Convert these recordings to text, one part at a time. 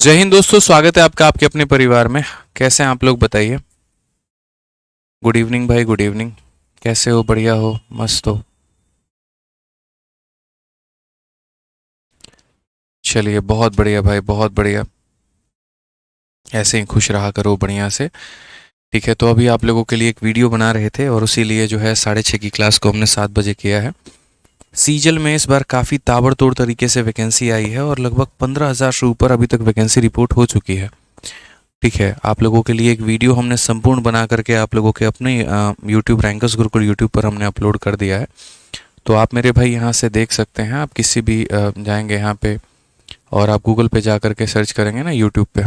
जय हिंद दोस्तों, स्वागत है आपका आपके अपने परिवार में। कैसे हैं आप लोग, बताइए। गुड इवनिंग भाई, गुड इवनिंग। कैसे हो? बढ़िया हो? मस्त हो? चलिए, बहुत बढ़िया भाई, बहुत बढ़िया। ऐसे ही खुश रहा करो बढ़िया से। ठीक है, तो अभी आप लोगों के लिए एक वीडियो बना रहे थे और उसी लिए जो है 6:30 की क्लास को हमने 7 बजे किया है। सीजल में इस बार काफ़ी ताबड़तोड़ तरीके से वैकेंसी आई है और लगभग 15,000 से ऊपर अभी तक वैकेंसी रिपोर्ट हो चुकी है। ठीक है, आप लोगों के लिए एक वीडियो हमने संपूर्ण बना करके आप लोगों के अपने यूट्यूब रैंकर्स गुरुकुल यूट्यूब पर हमने अपलोड कर दिया है। तो आप मेरे भाई यहाँ से देख सकते हैं। आप किसी भी जाएंगे यहाँ पे और आप गूगल पे जा करके सर्च करेंगे ना यूट्यूब पे,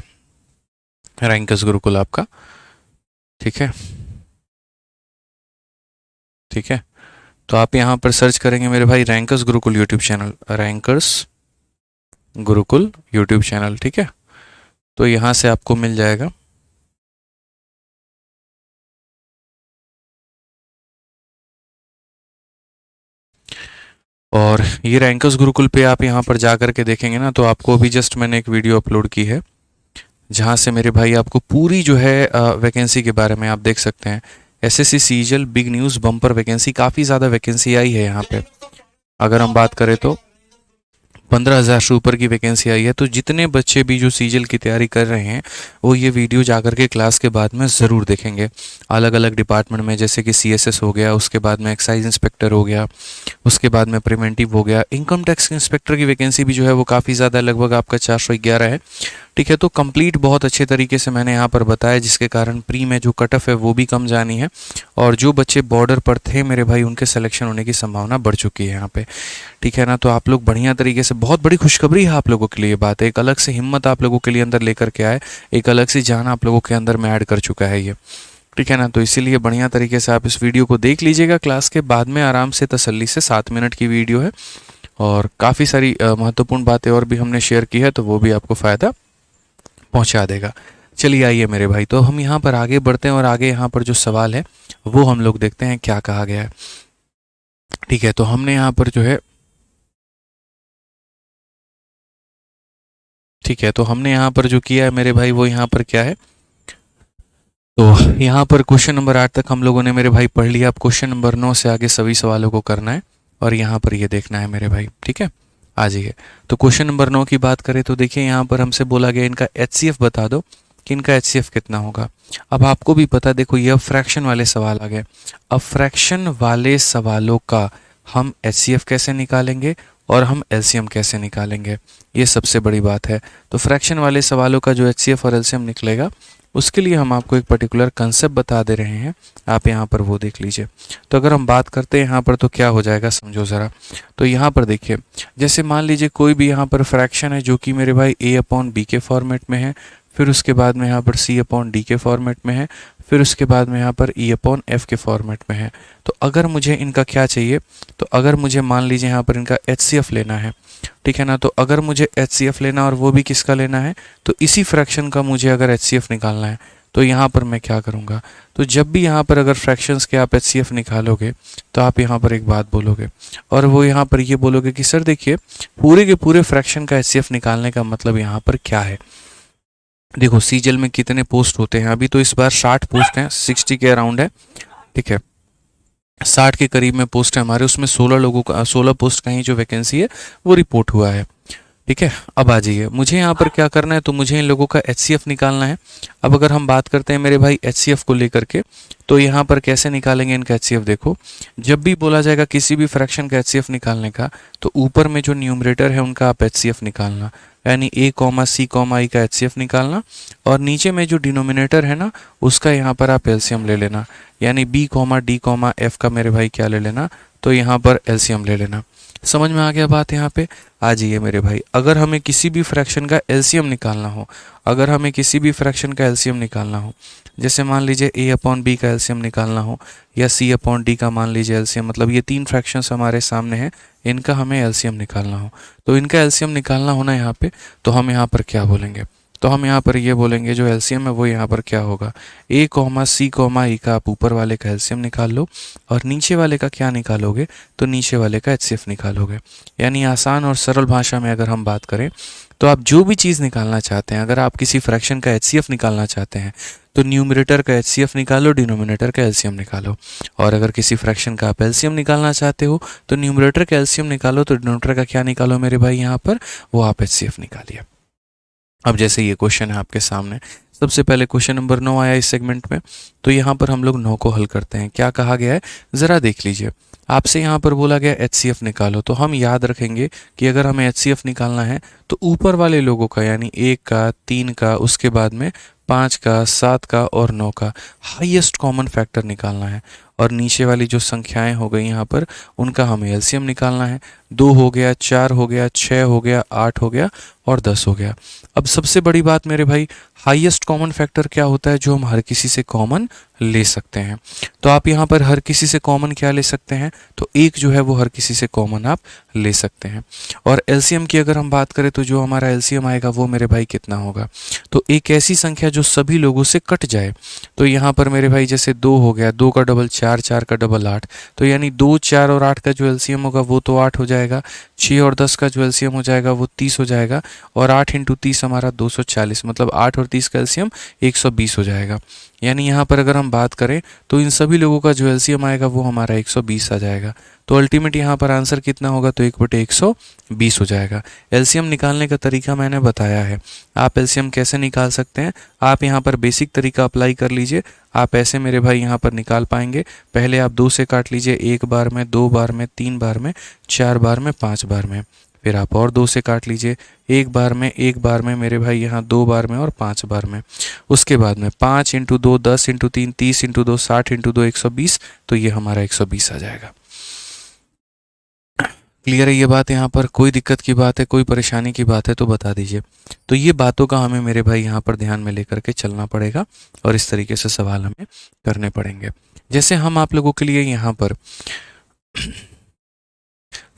रैंकर्स गुरुकुल आपका। ठीक है, ठीक है। तो आप यहाँ पर सर्च करेंगे मेरे भाई rankers Gurukul YouTube channel, rankers Gurukul YouTube channel. ठीक है, तो यहाँ से आपको मिल जाएगा। और ये रैंकर्स गुरुकुल पे आप यहाँ पर जा करके देखेंगे ना, तो आपको अभी जस्ट मैंने एक वीडियो अपलोड की है जहाँ से मेरे भाई आपको पूरी जो है वैकेंसी के बारे में आप देख सकते हैं। SSC सीजल big news bumper vacancy, काफ़ी ज़्यादा वैकेंसी आई है यहाँ पे। अगर हम बात करें तो 15,000 से ऊपर की वैकेंसी आई है। तो जितने बच्चे भी जो सीजल की तैयारी कर रहे हैं वो ये वीडियो जा कर के क्लास के बाद में ज़रूर देखेंगे। अलग अलग डिपार्टमेंट में, जैसे कि सीएसएस हो गया, उसके बाद में एक्साइज इंस्पेक्टर हो गया, उसके बाद में प्रिवेंटिव हो गया, इनकम टैक्स इंस्पेक्टर की वैकेंसी भी जो है वो काफ़ी ज़्यादा, लगभग आपका 411 है। ठीक है, तो कंप्लीट बहुत अच्छे तरीके से मैंने यहाँ पर बताया, जिसके कारण प्री में जो कट ऑफ है वो भी कम जानी है। और जो बच्चे बॉर्डर पर थे मेरे भाई, उनके सिलेक्शन होने की संभावना बढ़ चुकी है यहाँ पे। ठीक है ना, तो आप लोग बढ़िया तरीके से, बहुत बड़ी खुशखबरी है आप लोगों के लिए। बात है, एक अलग से हिम्मत आप लोगों के लिए अंदर लेकर के आए, एक अलग से जान आप लोगों के अंदर में ऐड कर चुका है ये। ठीक है ना, तो इसीलिए बढ़िया तरीके से आप इस वीडियो को देख लीजिएगा क्लास के बाद में आराम से, तसल्ली से। 7 मिनट की वीडियो है और काफ़ी सारी महत्वपूर्ण बातें और भी हमने शेयर की है, तो वो भी आपको फ़ायदा पहुंचा देगा। चलिए आइए मेरे भाई, तो हम यहाँ पर आगे बढ़ते हैं और आगे यहाँ पर जो सवाल है वो हम लोग देखते हैं क्या कहा गया है। ठीक है, तो हमने यहाँ पर जो है, ठीक है, तो हमने यहाँ पर जो किया है मेरे भाई, वो यहाँ पर क्या है, तो यहाँ पर क्वेश्चन नंबर 8 तक हम लोगों ने मेरे भाई पढ़ लिया। अब क्वेश्चन नंबर 9 से आगे सभी सवालों को करना है और यहाँ पर ये देखना है मेरे भाई। ठीक है, आ जाइए। तो क्वेश्चन नंबर 9 की बात करें तो देखिए, यहाँ पर हमसे बोला गया इनका एचसीएफ बता दो कि इनका एचसीएफ कितना होगा। अब आपको भी पता, देखो ये अब फ्रैक्शन वाले सवाल आ गए। अब फ्रैक्शन वाले सवालों का हम एचसीएफ कैसे निकालेंगे और हम एलसीएम कैसे निकालेंगे, ये सबसे बड़ी बात है। तो फ्रैक्शन वाले सवालों का जो एचसीएफ और एलसीएम निकलेगा, उसके लिए हम आपको एक पर्टिकुलर कंसेप्ट बता दे रहे हैं। आप यहाँ पर वो देख लीजिए। तो अगर हम बात करते हैं यहाँ पर, तो क्या हो जाएगा समझो ज़रा। तो यहाँ पर देखिए, जैसे मान लीजिए कोई भी यहाँ पर फ्रैक्शन है जो कि मेरे भाई ए अपॉन बी के फॉर्मेट में है, फिर उसके बाद में यहाँ पर सी अपॉन डी के फॉर्मेट में है, फिर उसके बाद में यहाँ पर ई अपॉन एफ के फॉर्मेट में है। तो अगर मुझे इनका क्या चाहिए, तो अगर मुझे मान लीजिए यहाँ पर इनका एचसीएफ लेना है, ठीक है ना, तो अगर मुझे एचसीएफ लेना और वो भी किसका लेना है, तो इसी फ्रैक्शन का मुझे अगर एचसीएफ निकालना है, तो यहाँ पर मैं क्या करूँगा, तो जब भी यहाँ पर अगर फ्रैक्शंस के आप एचसीएफ निकालोगे, तो आप यहाँ पर एक बात बोलोगे और वो यहाँ पर ये बोलोगे कि सर देखिए, पूरे के पूरे फ्रैक्शन का एचसीएफ निकालने का मतलब यहाँ पर क्या है। देखो सीजल में कितने पोस्ट होते हैं, अभी तो इस बार 60 पोस्ट हैं, 60 के अराउंड है। ठीक है, 60 के करीब में पोस्ट है हमारे, उसमें 16 लोगों का, 16 पोस्ट का ही जो वैकेंसी है वो रिपोर्ट हुआ है। ठीक है, अब आ जाइए, मुझे यहाँ पर क्या करना है, तो मुझे इन लोगों का एचसीएफ निकालना है। अब अगर हम बात करते हैं मेरे भाई एचसीएफ को लेकर के, तो यहाँ पर कैसे निकालेंगे इनका एचसीएफ। देखो, जब भी बोला जाएगा किसी भी फ्रैक्शन का एचसीएफ निकालने का, तो ऊपर में जो न्यूमरेटर है उनका आप एचसीएफ निकालना, यानी ए कॉमा सी कॉमा ई का एचसीएफ निकालना, और नीचे में जो डिनोमिनेटर है ना, उसका यहाँ पर आप एलसीएम ले लेना, यानी B comma D comma F का मेरे भाई क्या ले लेना, तो यहाँ पर एलसीएम ले लेना। समझ में आ गया बात यहाँ पे। आ जाइए मेरे भाई, अगर हमें किसी भी फ्रैक्शन का एलसीएम निकालना हो, अगर हमें किसी भी फ्रैक्शन का एलसीएम निकालना हो, जैसे मान लीजिए ए अपॉन बी का एलसीएम निकालना हो या सी अपॉन डी का मान लीजिए एलसीएम, मतलब ये 3 फ्रैक्शंस हमारे सामने हैं, इनका हमें एलसीएम निकालना हो, तो इनका एलसीएम निकालना होना यहाँ पे, तो हम यहाँ पर क्या बोलेंगे, तो हम यहाँ पर ये बोलेंगे जो एलसीएम है वो यहाँ पर क्या होगा, ए कॉमा सी कॉमा ई का आप ऊपर वाले का एलसीएम निकाल लो और नीचे वाले का क्या निकालोगे, तो नीचे वाले का एचसीएफ निकालोगे। यानी आसान और सरल भाषा में अगर हम बात करें, तो आप जो भी चीज़ निकालना चाहते हैं, अगर आप किसी फ्रैक्शन का एचसीएफ निकालना चाहते हैं तो न्यूमरेटर का एचसीएफ निकालो, डिनोमिनेटर का एलसीएम निकालो। और अगर किसी फ्रैक्शन का आप एलसीएम निकालना चाहते हो तो न्यूमरेटर का एलसीएम निकालो, तो डिनोमिनेटर का क्या निकालो मेरे भाई यहाँ पर, वो आप एचसीएफ निकालिए। अब जैसे ये क्वेश्चन है आपके सामने, सबसे पहले क्वेश्चन नंबर 9 आया इस सेगमेंट में, तो यहाँ पर हम लोग 9 को हल करते हैं। क्या कहा गया है ज़रा देख लीजिए। आपसे यहाँ पर बोला गया एचसीएफ निकालो, तो हम याद रखेंगे कि अगर हमें एचसीएफ निकालना है तो ऊपर वाले लोगों का यानी 1 का, 3 का, उसके बाद में 5 का, 7 का और 9 का हाईएस्ट कॉमन फैक्टर निकालना है। और नीचे वाली जो संख्याएं हो गई यहाँ पर उनका हमें एलसीएम निकालना है। 2 हो गया, 4 हो गया, 6 हो गया, 8 हो गया और 10 हो गया। अब सबसे बड़ी बात मेरे भाई, हाईएस्ट कॉमन फैक्टर क्या होता है जो हम हर किसी से कॉमन ले सकते हैं। तो आप यहाँ पर हर किसी से कॉमन क्या ले सकते हैं, तो 1 जो है वो हर किसी से कॉमन आप ले सकते हैं। और एलसीएम की अगर हम बात करें तो जो हमारा एलसीएम आएगा वो मेरे भाई कितना होगा, तो एक ऐसी संख्या जो सभी लोगों से कट जाए। तो यहाँ पर मेरे भाई जैसे 2 हो गया, 2 का डबल 4, 4 का डबल 8, तो यानी 2, 4 और 8 का जो एलसीएम होगा वो तो 8 हो जाएगा। 6 और 10 का जो एलसीएम हो जाएगा वो 30 हो जाएगा। और 8 इंटू 30 हमारा 240, मतलब 8 और 30 का एलसीएम 120 हो जाएगा। यानी यहाँ पर अगर हम बात करें तो इन सभी लोगों का जो एलसीएम आएगा वो हमारा 120 आ जाएगा। तो अल्टीमेट यहाँ पर आंसर कितना होगा, तो 1/120 हो जाएगा। एलसीएम निकालने का तरीका मैंने बताया है। आप एलसीएम कैसे निकाल सकते हैं, आप यहाँ पर बेसिक तरीका अप्लाई कर लीजिए। आप ऐसे मेरे भाई यहाँ पर निकाल पाएंगे। पहले आप 2 से काट लीजिए, 1 बार में, 2 बार में, 3 बार में, 4 बार में, 5 बार में। फिर आप और 2 से काट लीजिए, 1 बार में, 1 बार में मेरे भाई यहाँ 2 बार में और 5 बार में। उसके बाद में 5 इंटू 2 10 इंटू 3 30 इंटू 2 60 इंटू 2 120, तो ये हमारा 120 आ जाएगा। क्लियर है ये बात, यहाँ पर कोई दिक्कत की बात है, कोई परेशानी की बात है तो बता दीजिए। तो ये बातों का हमें मेरे भाई यहाँ पर ध्यान में लेकर के चलना पड़ेगा और इस तरीके से सवाल हमें करने पड़ेंगे। जैसे हम आप लोगों के लिए यहाँ पर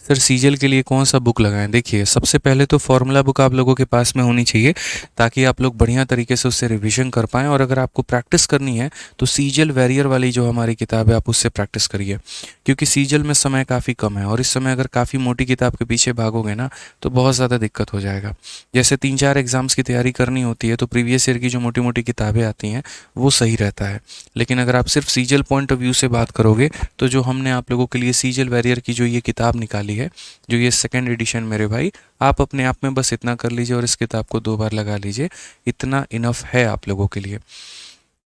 सर सीजल के लिए कौन सा बुक लगाएं, देखिए सबसे पहले तो फॉर्मूला बुक आप लोगों के पास में होनी चाहिए ताकि आप लोग बढ़िया तरीके से उससे रिवीजन कर पाएँ। और अगर आपको प्रैक्टिस करनी है तो सीजल वैरियर वाली जो हमारी किताब है आप उससे प्रैक्टिस करिए, क्योंकि सीजल में समय काफ़ी कम है और इस समय अगर काफ़ी मोटी किताब के पीछे भागोगे ना तो बहुत ज़्यादा दिक्कत हो जाएगा। जैसे 3-4 एग्जाम्स की तैयारी करनी होती है तो प्रीवियस ईयर की जो मोटी मोटी किताबें आती हैं वो सही रहता है। लेकिन अगर आप सिर्फ सीजल पॉइंट ऑफ व्यू से बात करोगे तो जो हमने आप लोगों के लिए सीजल वैरियर की जो ये किताब निकाली है, जो ये सेकंड एडिशन मेरे भाई, आप अपने आप में बस इतना कर लीजिए और इस किताब को 2 बार लगा लीजिए, इतना इनफ है आप लोगों के लिए।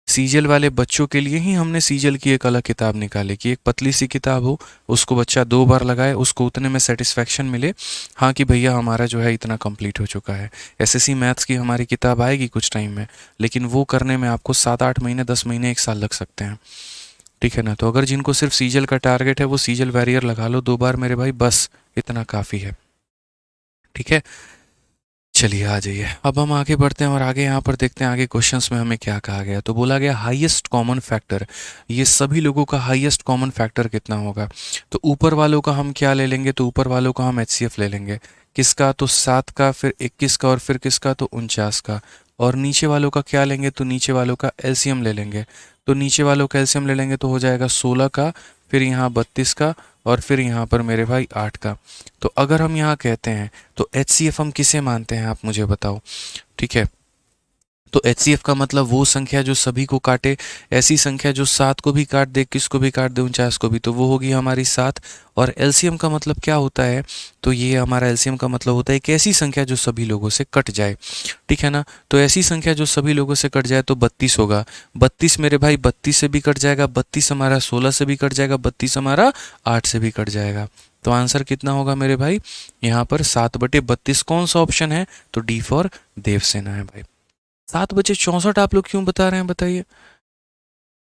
सीजल वाले बच्चों के लिए ही हमने सीजल की एक अलग किताब निकाली कि एक पतली सी किताब हो, उसको बच्चा 2 बार लगाए, उसको उतने में सेटिस्फैक्शन मिले, हाँ कि भैया हमारा जो है इतना कंप्लीट हो चुका है। एसएससी मैथ्स की हमारी किताब आएगी कुछ टाइम में, लेकिन वो करने में आपको 7-8 महीने, 10 महीने, 1 साल लग सकते हैं। ठीक है ना। तो अगर जिनको सिर्फ सीजल का टारगेट है वो सीजल वैरियर लगा लो 2 बार मेरे भाई, बस इतना काफ़ी है। ठीक है, चलिए आ जाइए। अब हम आगे बढ़ते हैं और आगे यहाँ पर देखते हैं आगे क्वेश्चंस में हमें क्या कहा गया। तो बोला गया हाईएस्ट कॉमन फैक्टर, ये सभी लोगों का हाईएस्ट कॉमन फैक्टर कितना होगा। तो ऊपर वालों का हम क्या ले लेंगे, तो ऊपर वालों का हम एचसीएफ ले लेंगे। किसका, तो 7 का, फिर 21 का और फिर किसका, तो 49 का। और नीचे वालों का क्या लेंगे, तो नीचे वालों का एलसीएम ले लेंगे। तो नीचे वालों का एलसीएम ले लेंगे तो हो जाएगा 16 का, फिर यहाँ 32 का और फिर यहाँ पर मेरे भाई 8 का। तो अगर हम यहाँ कहते हैं तो एचसीएफ हम किसे मानते हैं, आप मुझे बताओ। ठीक है, तो एचसीएफ का मतलब वो संख्या जो सभी को काटे, ऐसी संख्या जो 7 को भी काट दे, किसको भी काट दे, 49 को भी, तो वो होगी हमारी 7। और एलसीएम का मतलब क्या होता है, तो ये हमारा एलसीएम का मतलब होता है एक ऐसी संख्या जो सभी लोगों से कट जाए। ठीक है ना। तो ऐसी संख्या जो सभी लोगों से कट जाए तो 32 होगा। 32 मेरे भाई 32 से भी कट जाएगा, 32 हमारा 16 से भी कट जाएगा, 32 हमारा 8 से भी कट जाएगा। तो आंसर कितना होगा मेरे भाई, यहाँ पर 7/32। कौन सा ऑप्शन है, तो डी फॉर देवसेना है भाई। 7/64 आप लोग क्यों बता रहे हैं, बताइए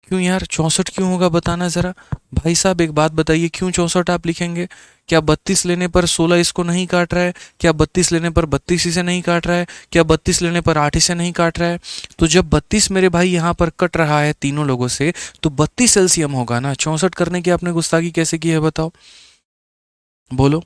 क्यों यार, 64 क्यों होगा, बताना जरा भाई साहब। एक बात बताइए, क्यों 64 आप लिखेंगे। क्या 32 लेने पर 16 इसको नहीं काट रहा है, क्या 32 लेने पर 32 इसे नहीं काट रहा है, क्या 32 लेने पर 8 इसे नहीं काट रहा है। तो जब 32 मेरे भाई यहाँ पर कट रहा है तीनों लोगों से, तो 32 एलसीएम होगा ना। 64 करने की आपने गुस्ताखी कैसे की है, बताओ, बोलो।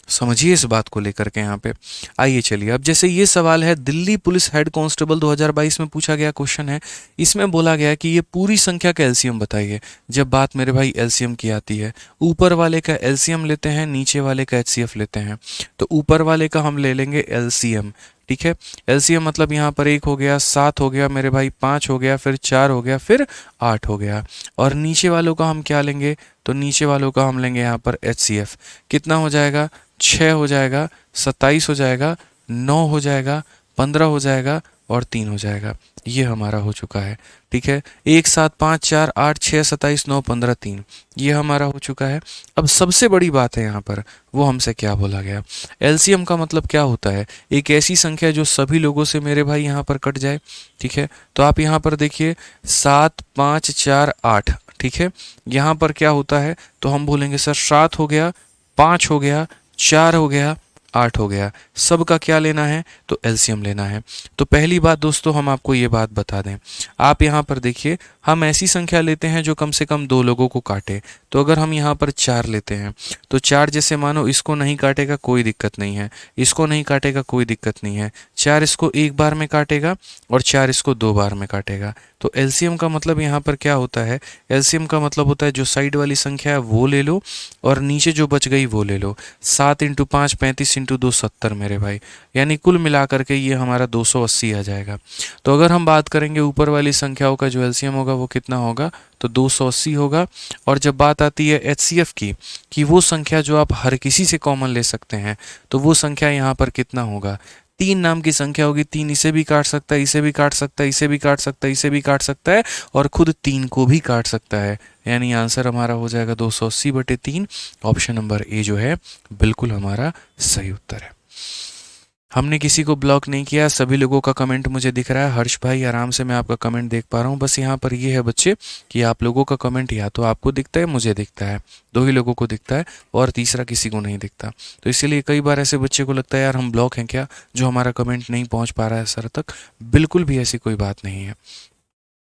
समझिए इस बात को लेकर के यहाँ पे। आइए चलिए, अब जैसे ये सवाल है, दिल्ली पुलिस हेड कांस्टेबल 2022 में पूछा गया क्वेश्चन है। इसमें बोला गया कि ये पूरी संख्या का एलसीएम बताइए। जब बात मेरे भाई एलसीएम की आती है, ऊपर वाले का एलसीएम लेते हैं, नीचे वाले का एचसीएफ लेते हैं। तो ऊपर वाले का हम ले लेंगे एलसीएम, ठीक है। एलसीएम मतलब यहाँ पर 1 हो गया, 7 हो गया मेरे भाई, 5 हो गया, फिर 4 हो गया, फिर 8 हो गया। और नीचे वालों का हम क्या लेंगे, तो नीचे वालों का हम लेंगे यहाँ पर एचसीएफ। कितना हो जाएगा, 6 हो जाएगा, 27 हो जाएगा, 9 हो जाएगा, 15 हो जाएगा और 3 हो जाएगा। ये हमारा हो चुका है, ठीक है। 1 7 5 4 8 6 27 9 15 3, ये हमारा हो चुका है। अब सबसे बड़ी बात है यहाँ पर, वो हमसे क्या बोला गया। एलसीएम का मतलब क्या होता है, एक ऐसी संख्या जो सभी लोगों से मेरे भाई यहाँ पर कट जाए, ठीक है। तो आप यहाँ पर देखिए 7 5 4 8, ठीक है। यहाँ पर क्या होता है, तो हम बोलेंगे सर 7 हो गया, 5 हो गया, 4 हो गया, 8 हो गया। सबका क्या लेना है, तो एलसीएम लेना है। तो पहली बात दोस्तों, हम आपको ये बात बता दें, आप यहाँ पर देखिए, हम ऐसी संख्या लेते हैं जो कम से कम 2 लोगों को काटे। तो अगर हम यहाँ पर 4 लेते हैं, तो 4 जैसे मानो इसको नहीं काटेगा कोई दिक्कत नहीं है, इसको नहीं काटेगा कोई दिक्कत नहीं है, 4 इसको एक बार में काटेगा और 4 इसको 2 बार में काटेगा। तो एलसीएम का मतलब यहाँ पर क्या होता है, एलसीएम का मतलब होता है जो साइड वाली संख्या है वो ले लो और नीचे जो बच गई वो ले लो। 7 × 5 35 × 2 70 मेरे भाई, यानी कुल मिला करके ये हमारा 280 आ जाएगा। तो अगर हम बात करेंगे ऊपर वाली संख्याओं का जो एलसीएम होगा वो कितना होगा, तो 280 होगा। और जब बात आती है एचसीएफ की, कि वो संख्या जो आप हर किसी से कॉमन ले सकते हैं, तो वो संख्या यहाँ पर कितना होगा, 3 नाम की संख्या होगी, 3 इसे भी काट सकता है, इसे भी काट सकता है, इसे भी काट सकता है, इसे भी काट सकता है और खुद 3 को भी काट सकता है। यानी आंसर हमारा हो जाएगा 280/3। ऑप्शन नंबर ए जो है बिल्कुल हमारा सही उत्तर है। हमने किसी को ब्लॉक नहीं किया, सभी लोगों का कमेंट मुझे दिख रहा है। हर्ष भाई आराम से मैं आपका कमेंट देख पा रहा हूँ। बस यहाँ पर ये है बच्चे कि आप लोगों का कमेंट या तो आपको दिखता है, मुझे दिखता है, 2 ही लोगों को दिखता है और तीसरा किसी को नहीं दिखता। तो इसीलिए कई बार ऐसे बच्चे को लगता है यार हम ब्लॉक हैं क्या, जो हमारा कमेंट नहीं पहुँच पा रहा है सर तक। बिल्कुल भी ऐसी कोई बात नहीं है,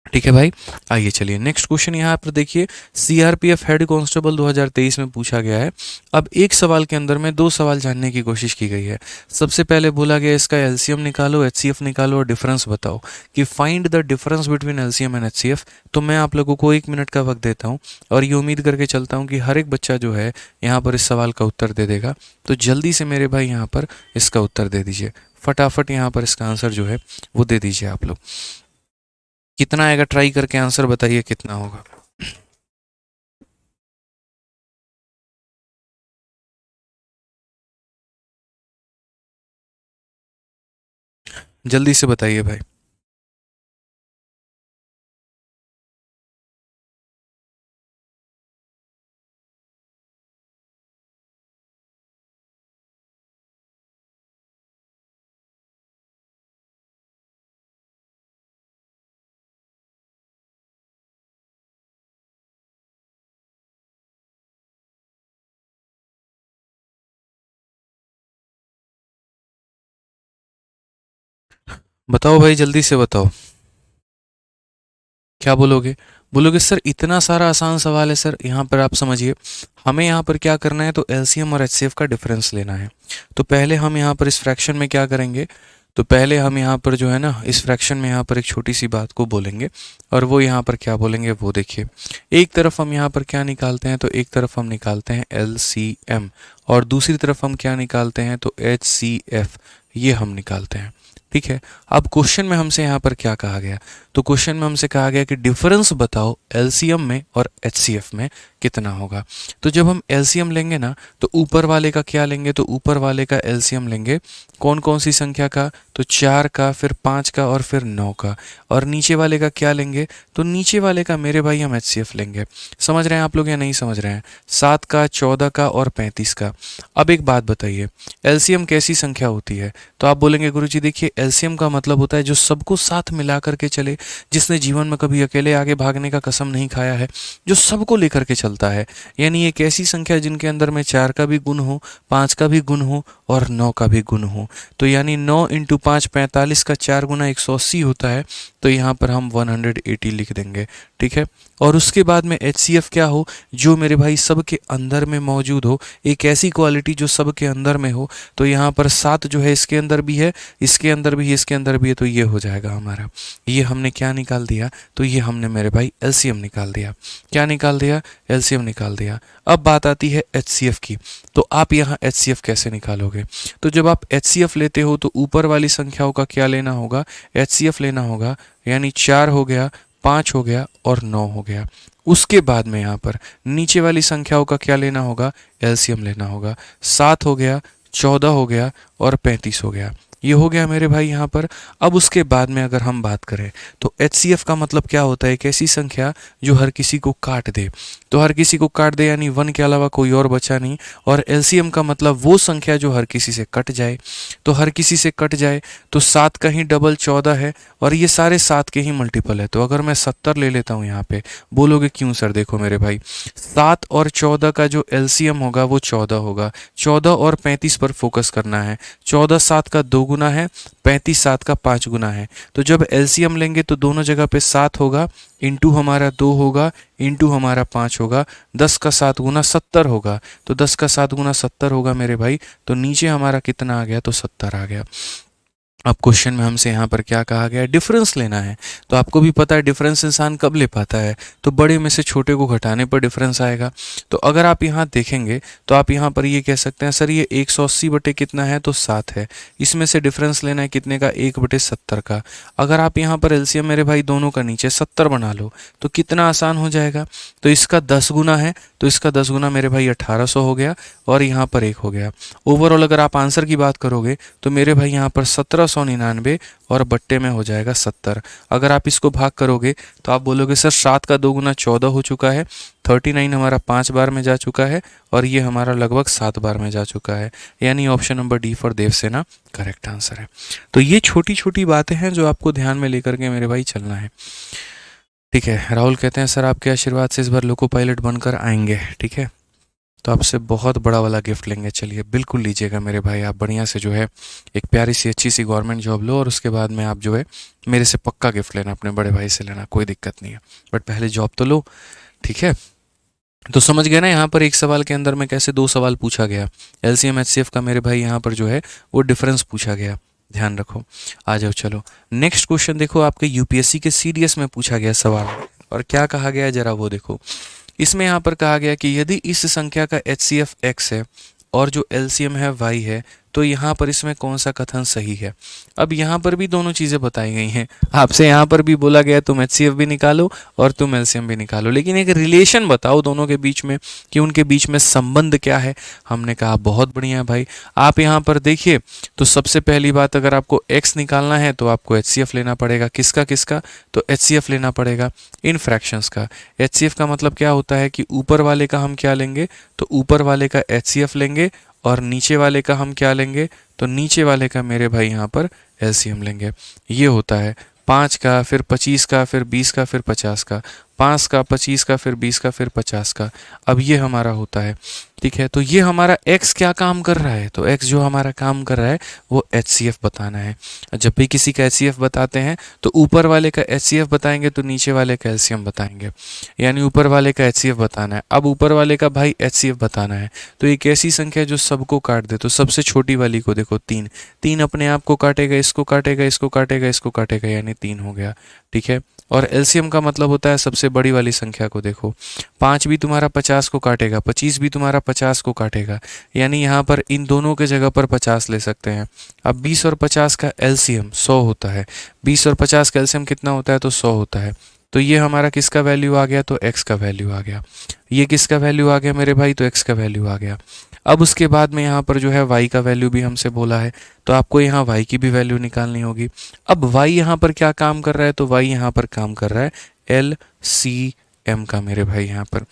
ठीक है भाई। आइए चलिए नेक्स्ट क्वेश्चन यहाँ पर देखिए, सीआरपीएफ हेड कांस्टेबल 2023 में पूछा गया है। अब एक सवाल के अंदर में 2 सवाल जानने की कोशिश की गई है। सबसे पहले बोला गया इसका एलसीएम निकालो, एचसीएफ निकालो और डिफरेंस बताओ, कि find the difference between LCM and HCF. तो मैं आप लोगों को 1 मिनट का वक्त देता हूँ और ये उम्मीद करके चलता हूँ कि हर एक बच्चा जो है यहाँ पर इस सवाल का उत्तर दे देगा। तो जल्दी से मेरे भाई यहाँ पर इसका उत्तर दे दीजिए, फटाफट यहाँ पर इसका आंसर जो है वो दे दीजिए आप लोग। कितना आएगा, ट्राई करके आंसर बताइए कितना होगा। जल्दी से बताइए भाई। बताओ भाई जल्दी से बताओ, क्या बोलोगे। बोलोगे सर इतना सारा आसान सवाल है सर। यहाँ पर आप समझिए, हमें यहाँ पर क्या करना है, तो एलसीएम और एचसीएफ का डिफरेंस लेना है। तो पहले हम यहाँ पर इस फ्रैक्शन में क्या करेंगे, तो पहले हम यहाँ पर जो है ना इस फ्रैक्शन में यहाँ पर एक छोटी सी बात को बोलेंगे और वो यहाँ पर क्या बोलेंगे वो देखिए। एक तरफ हम यहाँ पर क्या निकालते हैं, तो एक तरफ हम निकालते हैं एलसीएम और दूसरी तरफ हम क्या निकालते हैं, तो एचसीएफ, ये हम निकालते हैं, ठीक है। अब क्वेश्चन में हमसे यहाँ पर क्या कहा गया, तो क्वेश्चन में हमसे कहा गया कि डिफरेंस बताओ एलसीएम में और एचसीएफ में कितना होगा। तो जब हम एलसीएम लेंगे ना, तो ऊपर वाले का क्या लेंगे, तो ऊपर वाले का एलसीएम लेंगे कौन कौन सी संख्या का, तो 4 का, फिर 5 का और फिर 9 का। और नीचे वाले का क्या लेंगे, तो नीचे वाले का मेरे भाई हम एचसीएफ लेंगे। समझ रहे हैं आप लोग या नहीं समझ रहे हैं, 7 का, 14 का और 35 का। अब एक बात बताइए, एलसीएम कैसी संख्या होती है, तो आप बोलेंगे गुरुजी देखिए एलसीएम का मतलब होता है जो सबको साथ मिला करके चले, जिसने जीवन में कभी अकेले आगे भागने का कसम नहीं खाया है, जो सबको लेकर के चलता है। यानी एक ऐसी संख्या जिनके अंदर में 4 का भी गुण हो, 5 का भी गुण हो और 9 का भी गुण हो। तो यानी 9 × 5 45 का 4 × 180 होता है। तो यहाँ पर हम 180 लिख देंगे, ठीक है। और उसके बाद में HCF क्या हो, जो मेरे भाई सब के अंदर में मौजूद हो, एक ऐसी क्वालिटी जो सब के अंदर में हो। तो यहाँ पर 7 जो है इसके अंदर भी है, इसके अंदर भी है, इसके अंदर भी है, तो ये हो जाएगा हमारा। ये हमने क्या निकाल दिया, तो ये हमने मेरे भाई LCM निकाल दिया। क्या निकाल दिया, LCM निकाल दिया। अब बात आती है HCF की। तो आप यहाँ HCF कैसे निकालोगे, तो जब आप HCF लेते हो तो ऊपर वाली संख्याओं का क्या लेना होगा, HCF लेना होगा। यानी 4 हो गया, 5 हो गया और 9 हो गया। उसके बाद में यहाँ पर नीचे वाली संख्याओं का क्या लेना होगा, LCM लेना होगा। 7 हो गया, 14 हो गया और 35 हो गया। ये हो गया मेरे भाई यहाँ पर। अब उसके बाद में अगर हम बात करें तो HCF का मतलब क्या होता है, एक ऐसी संख्या जो हर किसी को काट दे। तो हर किसी को काट दे यानी 1 के अलावा कोई और बचा नहीं। और LCM का मतलब वो संख्या जो हर किसी से कट जाए। तो हर किसी से कट जाए तो 7 का ही डबल 14 है और ये सारे 7 के ही मल्टीपल है। तो अगर मैं 70 ले लेता हूँ यहाँ पे, बोलोगे क्यों सर, देखो मेरे भाई 7 और 14 का जो LCM होगा वो 14 होगा। 14 और 35 पर फोकस करना है। 14 7 का 2 गुना है, 35 7 का 5 गुना है। तो जब LCM लेंगे तो दोनों जगह पे 7 होगा, इंटू हमारा 2 होगा, इंटू हमारा 5 होगा। 10 का 7 गुना 70 होगा। तो 10 का 7 गुना 70 होगा मेरे भाई। तो नीचे हमारा कितना आ गया, तो 70 आ गया। अब क्वेश्चन में हमसे यहाँ पर क्या कहा गया, डिफरेंस लेना है। तो आपको भी पता है डिफरेंस इंसान कब ले पाता है, तो बड़े में से छोटे को घटाने पर डिफरेंस आएगा। तो अगर आप यहाँ देखेंगे तो आप यहाँ पर ये कह सकते हैं सर ये 180 बटे कितना है, तो 7 है। इसमें से डिफरेंस लेना है कितने का, 1 बटे 70 का। अगर आप यहाँ पर LCM मेरे भाई दोनों का नीचे 70 बना लो तो कितना आसान हो जाएगा। तो इसका 10 गुना है, तो इसका 10 गुना मेरे भाई 1800 हो गया और यहाँ पर 1 हो गया। ओवरऑल अगर आप आंसर की बात करोगे तो मेरे भाई यहाँ पर 1799 और बट्टे में हो जाएगा 70। अगर आप इसको भाग करोगे तो आप बोलोगे सर 7 का 2 गुना 14 हो चुका है, 39 हमारा 5 बार में जा चुका है और ये हमारा लगभग 7 बार में जा चुका है। यानी option number D for Devasena correct answer है। तो ये छोटी छोटी बातें हैं जो आपको ध्यान में लेकर के मेरे भाई चलना है, ठीक है। राहुल कहते हैं सर आपके आशीर्वाद से इस बार लोको पायलट बनकर आएंगे, ठीक है। तो आपसे बहुत बड़ा वाला गिफ्ट लेंगे, चलिए बिल्कुल लीजिएगा मेरे भाई। आप बढ़िया से जो है एक प्यारी सी अच्छी सी गवर्नमेंट जॉब लो और उसके बाद में आप जो है मेरे से पक्का गिफ्ट लेना, अपने बड़े भाई से लेना, कोई दिक्कत नहीं है, बट पहले जॉब तो लो, ठीक है। तो समझ गए ना यहाँ पर एक सवाल के अंदर में कैसे 2 सवाल पूछा गया। LCM HCF का मेरे भाई यहाँ पर जो है वो डिफरेंस पूछा गया, ध्यान रखो। आ जाओ चलो नेक्स्ट क्वेश्चन देखो, आपके UPSC के CDS में पूछा गया सवाल और क्या कहा गया है जरा वो देखो। इसमें यहाँ पर कहा गया कि यदि इस संख्या का HCF x है और जो LCM है y है तो यहाँ पर इसमें कौन सा कथन सही है। अब यहाँ पर भी दोनों चीज़ें बताई गई हैं, आपसे यहाँ पर भी बोला गया तुम HCF भी निकालो और तुम LCM भी निकालो, लेकिन एक रिलेशन बताओ दोनों के बीच में कि उनके बीच में संबंध क्या है। हमने कहा बहुत बढ़िया भाई। आप यहाँ पर देखिए तो सबसे पहली बात अगर आपको x निकालना है तो आपको HCF लेना पड़ेगा। किसका किसका, तो HCF लेना पड़ेगा इन फ्रैक्शंस का। HCF का मतलब क्या होता है कि ऊपर वाले का हम क्या लेंगे, तो ऊपर वाले का HCF लेंगे और नीचे वाले का हम क्या लेंगे, तो नीचे वाले का मेरे भाई यहाँ पर LCM लेंगे। ये होता है 5 का, फिर 25 का, फिर 20 का, फिर 50 का, 5 का, 25 का, फिर 20 का, फिर 50 का। अब ये हमारा होता है, ठीक है। तो ये हमारा x क्या काम कर रहा है, तो x जो हमारा काम कर रहा है वो HCF बताना है। जब भी किसी का HCF बताते हैं तो ऊपर वाले का HCF बताएंगे तो नीचे वाले का LCM बताएंगे, यानी ऊपर वाले का HCF बताना है। अब ऊपर वाले का भाई HCF बताना है तो एक ऐसी संख्या जो सबको काट दे। तो सबसे छोटी वाली को देखो 3, 3 अपने आप को काटेगा, इसको काटेगा, इसको काटेगा, इसको काटेगा, यानी 3 हो गया, ठीक है। और LCM का मतलब होता है सबसे बड़ी वाली संख्या को देखो, 5 भी तुम्हारा 50 को काटेगा, 25 भी तुम्हारा 50 को काटेगा, यानी यहाँ पर इन दोनों के जगह पर 50 ले सकते हैं। अब 20 और 50 का LCM 100 होता है, 20 और 50 का LCM कितना होता है, तो 100 होता है। तो ये हमारा किसका वैल्यू आ गया, तो x का वैल्यू आ गया। ये किसका वैल्यू आ गया मेरे भाई, तो x का वैल्यू आ गया। अब उसके बाद में यहाँ पर जो है y का वैल्यू भी हमसे बोला है तो आपको यहाँ y की भी वैल्यू निकालनी होगी। अब y यहाँ पर क्या काम कर रहा है, तो y यहाँ पर काम कर रहा है LCM का, मेरे भाई यहाँ पर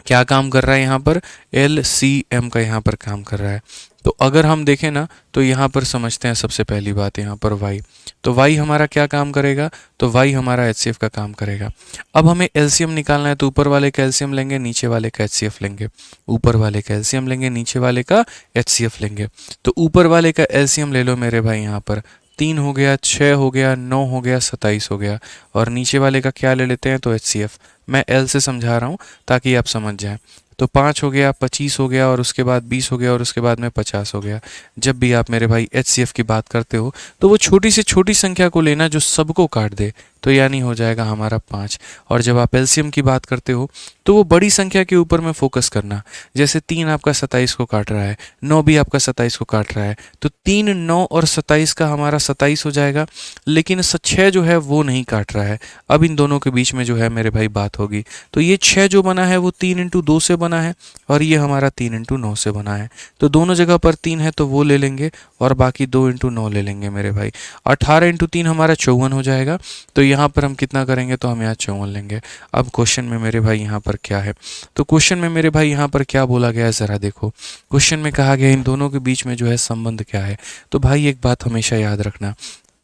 क्या काम कर रहा है, यहाँ पर LCM का यहाँ पर काम कर रहा है। तो अगर हम देखें ना तो यहाँ पर समझते हैं सबसे पहली बात यहाँ पर y, तो y हमारा क्या काम करेगा, तो y हमारा HCF का काम करेगा। अब हमें LCM निकालना है तो ऊपर वाले का LCM लेंगे, नीचे वाले का HCF लेंगे, ऊपर वाले का LCM लेंगे, नीचे वाले का HCF लेंगे। तो ऊपर वाले का LCM ले लो मेरे भाई यहाँ पर 3 हो गया, 6 हो गया, 9 हो गया, 27 हो गया। और नीचे वाले का क्या ले लेते हैं, तो HCF। मैं L से समझा रहा हूँ ताकि आप समझ जाएं। तो 5 हो गया, 25 हो गया, और उसके बाद 20 हो गया, और उसके बाद में 50 हो गया। जब भी आप मेरे भाई HCF की बात करते हो तो वो छोटी से छोटी संख्या को लेना जो सबको काट दे, तो यानी हो जाएगा हमारा 5। और जब आप LCM की बात करते हो तो वो बड़ी संख्या के ऊपर में फोकस करना। जैसे 3 आपका 27 को काट रहा है, 9 भी आपका 27 को काट रहा है, तो 3, 9 और 27 का हमारा 27 हो जाएगा। लेकिन 6 जो है वो नहीं काट रहा है। अब इन दोनों के बीच में जो है मेरे भाई बात होगी। तो ये 6 जो बना है वो 3 इंटू 2 से बना है, और ये हमारा 3 इंटू 9 से बना है। तो दोनों जगह पर 3 है तो वो ले लेंगे, और बाकी 2 इंटू 9 ले लेंगे मेरे भाई। 18 इंटू 3 हमारा 54 हो जाएगा। तो यहाँ पर हम कितना करेंगे, तो हम यहाँ 54 लेंगे। अब क्वेश्चन में मेरे भाई यहाँ पर क्या है, तो क्वेश्चन में मेरे भाई यहाँ पर क्या बोला गया है, ज़रा देखो। क्वेश्चन में कहा गया इन दोनों के बीच में जो है संबंध क्या है। तो भाई एक बात हमेशा याद रखना,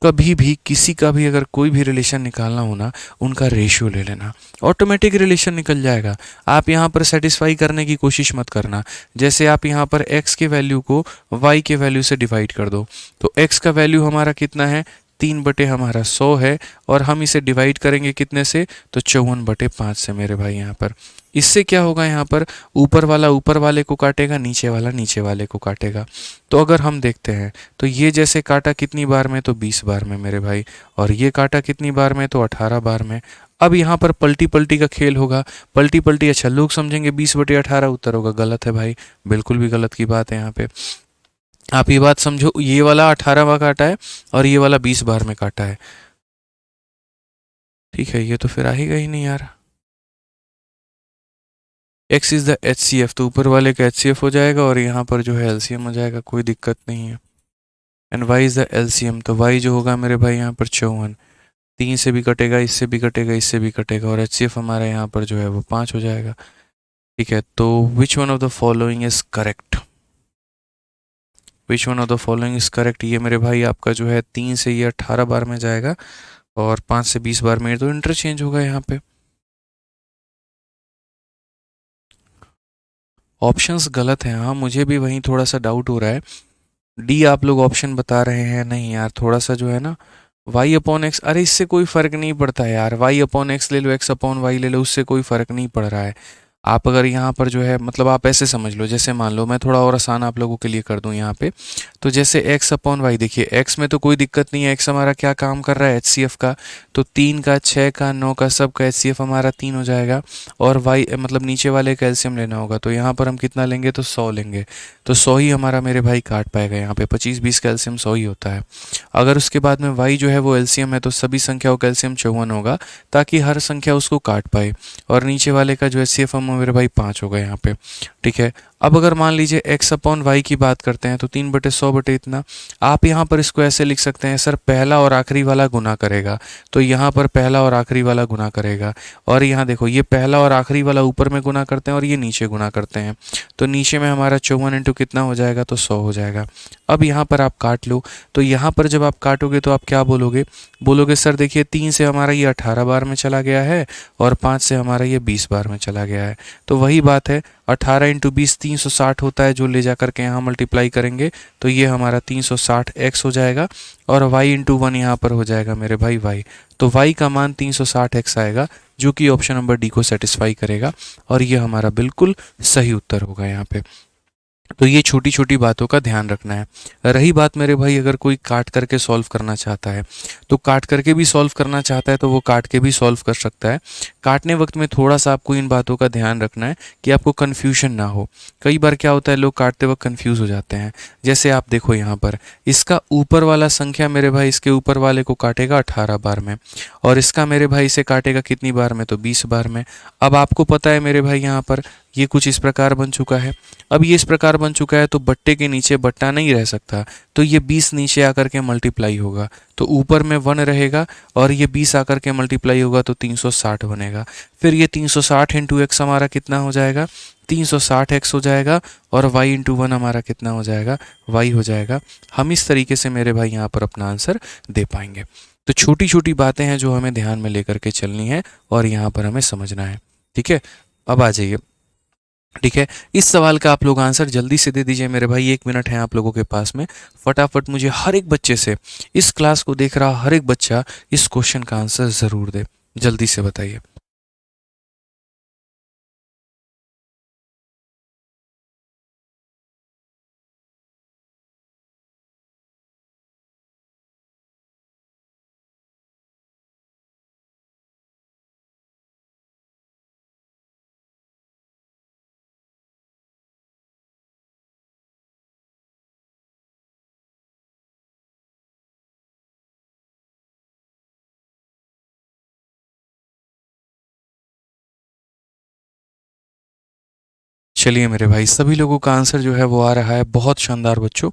कभी भी किसी का भी अगर कोई भी रिलेशन निकालना हो ना, उनका रेशियो ले लेना, ऑटोमेटिक रिलेशन निकल जाएगा। आप यहाँ पर सेटिस्फाई करने की कोशिश मत करना। जैसे आप यहाँ पर x के वैल्यू को y के वैल्यू से डिवाइड कर दो, तो x का वैल्यू हमारा कितना है, 3 बटे हमारा 100 है, और हम इसे डिवाइड करेंगे कितने से, तो 54/5 से मेरे भाई। यहाँ पर इससे क्या होगा, यहाँ पर ऊपर वाला ऊपर वाले को काटेगा, नीचे वाला नीचे वाले को काटेगा। तो अगर हम देखते हैं तो ये जैसे काटा कितनी बार में, तो 20 बार में मेरे भाई, और ये काटा कितनी बार में, तो 18 बार में। अब यहाँ पर पलटी पलटी का खेल होगा। पलटी पलटी, अच्छा लोग समझेंगे 20/18 उत्तर होगा, गलत है भाई, बिल्कुल भी गलत की बात है यहाँ पे। आप ये बात समझो, ये वाला 18 बार काटा है और ये वाला 20 बार में काटा है। ठीक है, ये तो फिर आ ही गई नहीं यार। x इज द HCF, तो ऊपर वाले का HCF हो जाएगा, और यहाँ पर जो है LCM हो जाएगा, कोई दिक्कत नहीं है। And y is the LCM, तो y जो होगा मेरे भाई यहाँ पर 54। 3 से भी कटेगा, इससे भी कटेगा, इससे भी कटेगा, और HCF हमारा यहाँ पर जो है वो 5 हो जाएगा। ठीक है, तो which one of the following is correct, which one of the following is correct. ये मेरे भाई आपका जो है 3 से ये 18 बार में जाएगा, और 5 से 20 बार में, तो इंटरचेंज होगा यहाँ पे। ऑप्शंस गलत हैं, हाँ मुझे भी वहीं थोड़ा सा डाउट हो रहा है। डी आप लोग ऑप्शन बता रहे हैं, नहीं यार थोड़ा सा जो है ना, y/x, अरे इससे कोई फ़र्क नहीं पड़ता यार, y/x ले लो, x/y ले लो, उससे कोई फ़र्क नहीं पड़ रहा है। आप अगर यहाँ पर जो है, मतलब आप ऐसे समझ लो, जैसे मान लो मैं थोड़ा और आसान आप लोगों के लिए कर दूँ यहाँ पे। तो जैसे x/y, देखिए x में तो कोई दिक्कत नहीं है, x हमारा क्या काम कर रहा है, HCF का। तो 3 का, 6 का, 9 का, सब का HCF हमारा 3 हो जाएगा। और y मतलब नीचे वाले का LCM लेना होगा, तो यहाँ पर हम कितना लेंगे, तो 100 लेंगे। तो 100 ही हमारा मेरे भाई काट पाएगा यहाँ पे, 25-20 का LCM 100 ही होता है। अगर उसके बाद में y जो है वो LCM है, तो सभी संख्याओं का LCM 54 होगा, ताकि हर संख्या उसको काट पाए। और नीचे वाले का जो HCF हम मेरे भाई 5 होगा यहाँ पे। ठीक है, अब अगर मान लीजिए x/y की बात करते हैं, तो 3/100 बटे इतना। आप यहाँ पर इसको ऐसे लिख सकते हैं, सर पहला और आखिरी वाला गुना करेगा, तो यहाँ पर पहला और आखिरी वाला गुना करेगा। और यहाँ देखो, ये पहला और आखिरी वाला ऊपर में गुना करते हैं, और ये नीचे गुना करते हैं। तो नीचे में हमारा 54 इंटू कितना हो जाएगा, तो 100 हो जाएगा। अब यहाँ पर आप काट लो, तो यहाँ पर जब आप काटोगे तो आप क्या बोलोगे, बोलोगे सर देखिए 3 से हमारा ये 18 बार में चला गया है, और 5 से हमारा ये 20 बार में चला गया है। तो वही बात है, 18 इंटू 20 360 होता है, जो ले जा करके यहाँ मल्टीप्लाई करेंगे, तो ये हमारा 360x हो जाएगा। और y इंटू 1 यहाँ पर हो जाएगा मेरे भाई y। तो y का मान 360x आएगा, जो कि ऑप्शन नंबर डी को सेटिस्फाई करेगा, और ये हमारा बिल्कुल सही उत्तर होगा यहाँ पे। तो ये छोटी छोटी बातों का ध्यान रखना है। रही बात मेरे भाई, अगर कोई काट करके सॉल्व करना चाहता है, तो काट करके भी सॉल्व करना चाहता है, तो वो काट के भी सॉल्व कर सकता है। काटने वक्त में थोड़ा सा आपको इन बातों का ध्यान रखना है कि आपको कन्फ्यूजन ना हो। कई बार क्या होता है, लोग काटते वक्त कन्फ्यूज़ हो जाते हैं। जैसे आप देखो यहाँ पर, इसका ऊपर वाला संख्या मेरे भाई इसके ऊपर वाले को काटेगा 18 बार में, और इसका मेरे भाई इसे काटेगा कितनी बार में, तो 20 बार में। अब आपको पता है मेरे भाई यहाँ पर ये कुछ इस प्रकार बन चुका है। अब ये इस प्रकार बन चुका है, तो बट्टे के नीचे बट्टा नहीं रह सकता, तो ये 20 नीचे आकर के मल्टीप्लाई होगा, तो ऊपर में 1 रहेगा, और ये 20 आकर के मल्टीप्लाई होगा, तो 360 बनेगा। फिर ये 360 इंटू एक्स हमारा कितना हो जाएगा, 360x हो जाएगा, और y इंटू 1 हमारा कितना हो जाएगा, y हो जाएगा। हम इस तरीके से मेरे भाई यहाँ पर अपना आंसर दे पाएंगे। तो छोटी छोटी बातें हैं जो हमें ध्यान में लेकर के चलनी है, और यहाँ पर हमें समझना है। ठीक है, अब आ जाइए, ठीक है, इस सवाल का आप लोग आंसर जल्दी से दे दीजिए मेरे भाई, 1 मिनट है आप लोगों के पास में। फटाफट मुझे हर एक बच्चे से, इस क्लास को देख रहा हर एक बच्चा इस क्वेश्चन का आंसर ज़रूर दे। जल्दी से बताइए। चलिए मेरे भाई, सभी लोगों का आंसर जो है वो आ रहा है। बहुत शानदार बच्चों,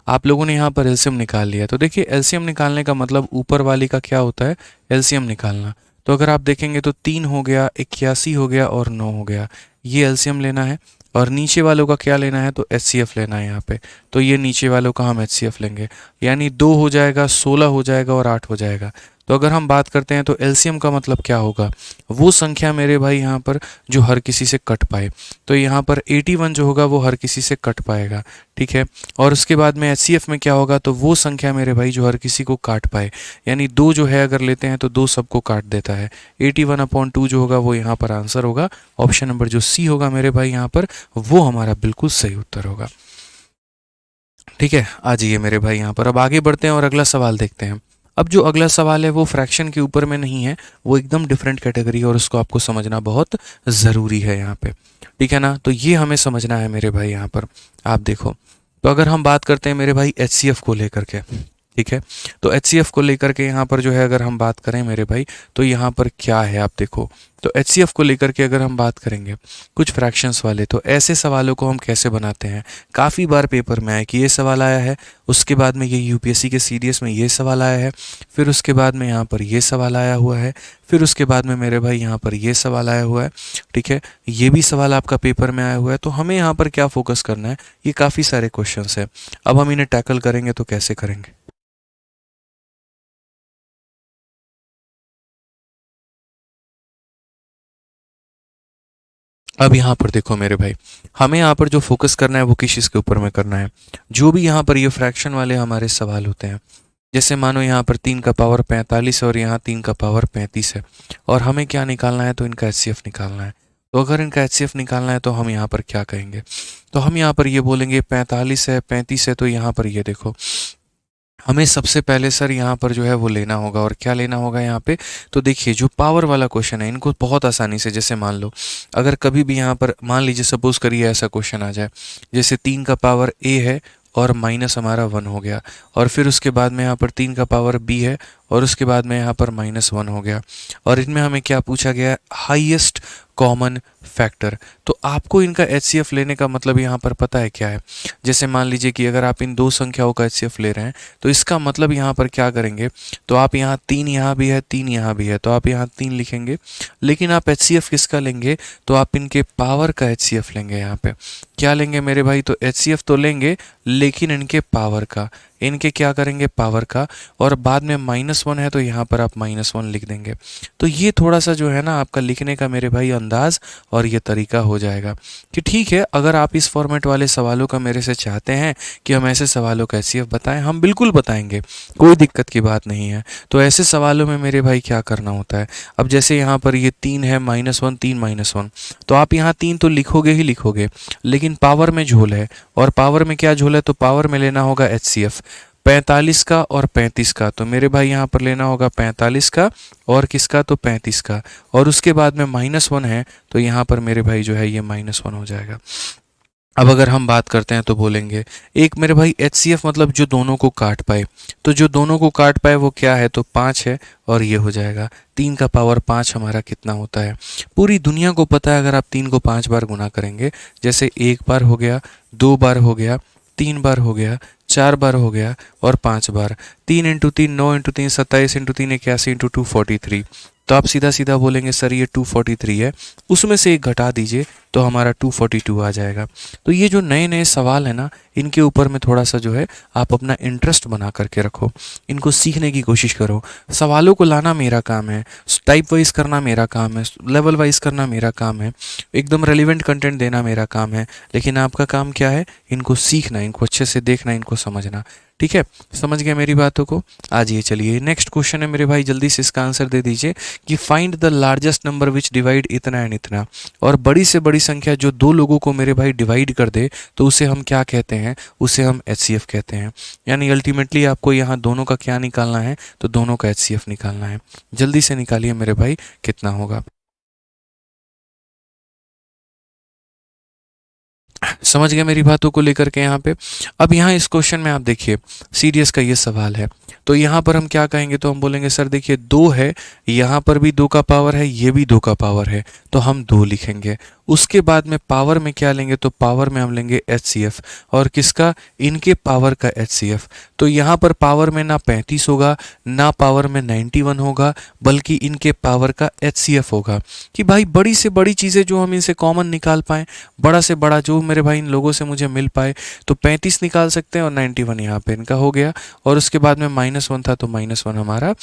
आप लोगों ने यहाँ पर एलसीएम निकाल लिया। तो देखिए, एलसीएम निकालने का मतलब ऊपर वाली का क्या होता है, एलसीएम निकालना। तो अगर आप देखेंगे तो 3 हो गया, 81 हो गया और 9 हो गया, ये एलसीएम लेना है। और नीचे वालों का क्या लेना है, तो एचसीएफ लेना है यहाँ पे। तो ये नीचे वालों का हम एचसीएफ लेंगे, यानी 2 हो जाएगा, 16 हो जाएगा और 8 हो जाएगा। तो अगर हम बात करते हैं तो एलसीएम का मतलब क्या होगा, वो संख्या मेरे भाई यहाँ पर जो हर किसी से कट पाए। तो यहाँ पर 81 जो होगा वो हर किसी से कट पाएगा, ठीक है। और उसके बाद में एचसीएफ में क्या होगा, तो वो संख्या मेरे भाई जो हर किसी को काट पाए, यानी 2 जो है अगर लेते हैं तो 2 सबको काट देता है। 81/2 जो होगा वो यहाँ पर आंसर होगा। ऑप्शन नंबर जो सी होगा मेरे भाई यहाँ पर, वो हमारा बिल्कुल सही उत्तर होगा। ठीक है, आ जाइए मेरे भाई यहाँ पर, अब आगे बढ़ते हैं और अगला सवाल देखते हैं। अब जो अगला सवाल है वो फ्रैक्शन के ऊपर में नहीं है, वो एकदम डिफरेंट कैटेगरी है और उसको आपको समझना बहुत ज़रूरी है यहाँ पे। ठीक है ना, तो ये हमें समझना है मेरे भाई यहाँ पर। आप देखो, तो अगर हम बात करते हैं मेरे भाई एचसीएफ को लेकर के, ठीक है। तो एचसीएफ को लेकर के यहाँ पर जो है अगर हम बात करें मेरे भाई, तो यहाँ पर क्या है आप देखो। तो एचसीएफ को लेकर के अगर हम बात करेंगे कुछ फ्रैक्शंस वाले, तो ऐसे सवालों को हम कैसे बनाते हैं। काफ़ी बार पेपर में आया कि ये सवाल आया है, उसके बाद में ये यूपीएससी के सीडीएस में ये सवाल आया है, फिर उसके बाद में यहाँ पर ये सवाल आया हुआ है, फिर उसके बाद में मेरे भाई यहाँ पर ये सवाल आया हुआ है, ठीक है। ये भी सवाल आपका पेपर में आया हुआ है। तो हमें यहाँ पर क्या फोकस करना है, ये काफ़ी सारे क्वेश्चंस हैं। अब हम इन्हें टैकल करेंगे तो कैसे करेंगे। अब यहाँ पर देखो मेरे भाई, हमें यहाँ पर जो फोकस करना है वो किस चीज़ के ऊपर में करना है। जो भी यहाँ पर ये फ्रैक्शन वाले हमारे सवाल होते हैं, जैसे मानो यहाँ पर 3 का पावर 45 और यहाँ 3 का पावर 35 है, और हमें क्या निकालना है, तो इनका एचसीएफ निकालना है। तो अगर इनका एचसीएफ निकालना है तो हम यहाँ पर क्या कहेंगे, तो हम यहाँ पर ये बोलेंगे 45 है 35 है, तो यहाँ पर ये देखो, हमें सबसे पहले सर यहाँ पर जो है वो लेना होगा। और क्या लेना होगा यहाँ पे, तो देखिए जो पावर वाला क्वेश्चन है इनको बहुत आसानी से, जैसे मान लो अगर कभी भी यहाँ पर मान लीजिए सपोज करिए ऐसा क्वेश्चन आ जाए, जैसे 3 का पावर ए है और माइनस हमारा 1 हो गया, और फिर उसके बाद में यहाँ पर 3 का पावर बी है और उसके बाद में यहाँ पर -1 हो गया, और इनमें हमें क्या पूछा गया है, हाईएस्ट कॉमन फैक्टर। तो आपको इनका एचसीएफ लेने का मतलब यहाँ पर पता है क्या है। जैसे मान लीजिए कि अगर आप इन दो संख्याओं का एचसीएफ ले रहे हैं, तो इसका मतलब यहाँ पर क्या करेंगे, तो आप यहाँ 3 यहाँ भी है 3 यहाँ भी है, तो आप यहाँ 3 लिखेंगे। लेकिन आप एचसीएफ किसका लेंगे, तो आप इनके पावर का एचसीएफ लेंगे। यहाँ पे क्या लेंगे मेरे भाई, तो एचसीएफ तो लेंगे लेकिन इनके पावर का, इनके क्या करेंगे, पावर का। और बाद में -1 है तो यहाँ पर आप -1 लिख देंगे। तो ये थोड़ा सा जो है ना आपका लिखने का मेरे भाई अंदाज और ये तरीका हो जाएगा कि ठीक है, अगर आप इस फॉर्मेट वाले सवालों का मेरे से चाहते हैं कि हम ऐसे सवालों का एचसीएफ बताएं, हम बिल्कुल बताएंगे, कोई दिक्कत की बात नहीं है। तो ऐसे सवालों में मेरे भाई क्या करना होता है, अब जैसे यहाँ पर ये 3 है -1 3 -1, तो आप यहाँ 3 तो लिखोगे ही लिखोगे, लेकिन पावर में झोल है। और पावर में क्या झोल है, तो पावर में लेना होगा एचसीएफ 45 का और 35 का। तो मेरे भाई यहाँ पर लेना होगा 45 का और किसका, तो 35 का। और उसके बाद में -1 है तो यहाँ पर मेरे भाई जो है ये -1 हो जाएगा। अब अगर हम बात करते हैं तो बोलेंगे एक मेरे भाई एचसीएफ मतलब जो दोनों को काट पाए। तो जो दोनों को काट पाए वो क्या है, तो 5 है और ये हो जाएगा 3 का पावर 5 हमारा कितना होता है। पूरी दुनिया को पता है अगर आप 3 को 5 बार गुना करेंगे, जैसे 1 बार हो गया, 2 बार हो गया, 3 बार हो गया, 4 बार हो गया और 5 बार। 3 इंटू 3 9 इंटू 3 27 इंटू 3 81 इंटू 2 43। तो आप सीधा सीधा बोलेंगे सर ये 243 है, उसमें से एक घटा दीजिए तो हमारा 242 आ जाएगा। तो ये जो नए नए सवाल है ना, इनके ऊपर में थोड़ा सा जो है आप अपना इंटरेस्ट बना करके रखो, इनको सीखने की कोशिश करो। सवालों को लाना मेरा काम है, टाइप वाइज करना मेरा काम है, लेवल वाइज करना मेरा काम है, एकदम रेलिवेंट कंटेंट देना मेरा काम है, लेकिन आपका काम क्या है, इनको सीखना, इनको अच्छे से देखना, इनको समझना। ठीक है, समझ गया मेरी बातों को। आज ये चलिए नेक्स्ट क्वेश्चन है मेरे भाई, जल्दी से इसका आंसर दे दीजिए कि find the largest number which divide इतना एंड इतना। और बड़ी से बड़ी संख्या जो दो लोगों को मेरे भाई डिवाइड कर दे तो उसे हम क्या कहते हैं, उसे हम एचसीएफ कहते हैं। यानी अल्टीमेटली आपको यहाँ दोनों का क्या निकालना है, तो दोनों का एचसीएफ निकालना है। जल्दी से निकालिए मेरे भाई कितना होगा। समझ गया मेरी बातों को लेकर के यहाँ पे। अब यहाँ इस क्वेश्चन में आप देखिए, सीडीएस का ये सवाल है, तो यहाँ पर हम क्या कहेंगे, तो हम बोलेंगे सर देखिए 2 है, यहाँ पर भी 2 का पावर है, ये भी 2 का पावर है, तो हम 2 लिखेंगे। उसके बाद में पावर में क्या लेंगे, तो पावर में हम लेंगे एचसीएफ, और किसका, इनके पावर का एचसीएफ। तो यहाँ पर पावर में ना 35 होगा, ना पावर में 91 होगा, बल्कि इनके पावर का एचसीएफ होगा। कि भाई बड़ी से बड़ी चीज़ें जो हम इनसे कॉमन निकाल पाएँ, बड़ा से बड़ा जो मेरे भाई इन लोगों से मुझे मिल पाए, तो 35 निकाल सकते हैं और 91 यहाँ पे इनका हो गया। और उसके बाद में -1 था, तो -1 हमारा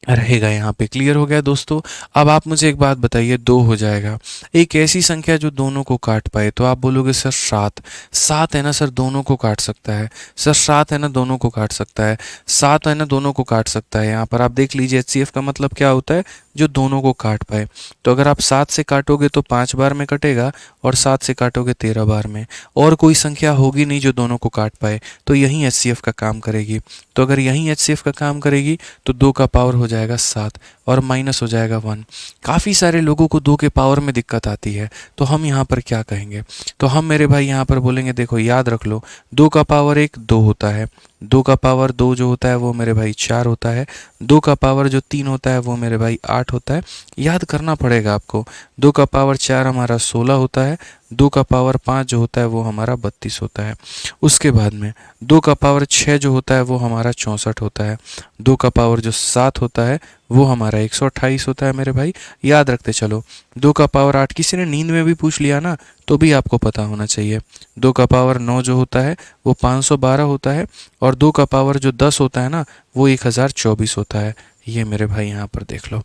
रहेगा यहाँ पे। क्लियर हो गया दोस्तों। अब आप मुझे एक बात बताइए, 2 हो जाएगा, एक ऐसी संख्या जो दोनों को काट पाए, तो आप बोलोगे सर 7। 7 है ना सर, दोनों को काट सकता है, सर 7 है ना, दोनों को काट सकता है, 7 है ना, दोनों को काट सकता है। यहाँ पर आप देख लीजिए एचसीएफ का मतलब क्या होता है, जो दोनों को काट पाए। तो अगर आप 7 से काटोगे तो 5 बार में कटेगा, और 7 से काटोगे 13 बार में, और कोई संख्या होगी नहीं जो दोनों को काट पाए, तो यहीं एचसीएफ का काम करेगी। तो अगर यहीं एचसीएफ का काम करेगी तो 2 का पावर हो जाएगा 7 और माइनस हो जाएगा 1। काफ़ी सारे लोगों को 2 के पावर में दिक्कत आती है, तो हम यहाँ पर क्या कहेंगे, तो हम मेरे भाई यहाँ पर बोलेंगे देखो याद रख लो, 2 का पावर 1 2 होता है, 2 का पावर 2 जो होता है वो मेरे भाई 4 होता है, 2 का पावर जो 3 होता है वो मेरे भाई 8 होता है। याद करना पड़ेगा आपको। 2 का पावर 4 हमारा 16 होता है, 2 का पावर 5 जो होता है वो हमारा 32 होता है। उसके बाद में 2 का पावर 6 जो होता है वो हमारा 64 होता है, 2 का पावर जो 7 होता है वो हमारा 128 होता है मेरे भाई। याद रखते चलो। 2 का पावर 8 किसी ने नींद में भी पूछ लिया ना, तो भी आपको पता होना चाहिए। 2 का पावर 9 जो होता है वो 512 होता है, और 2 का पावर जो 10 होता है ना वो 1024 होता है। ये मेरे भाई यहाँ पर देख लो,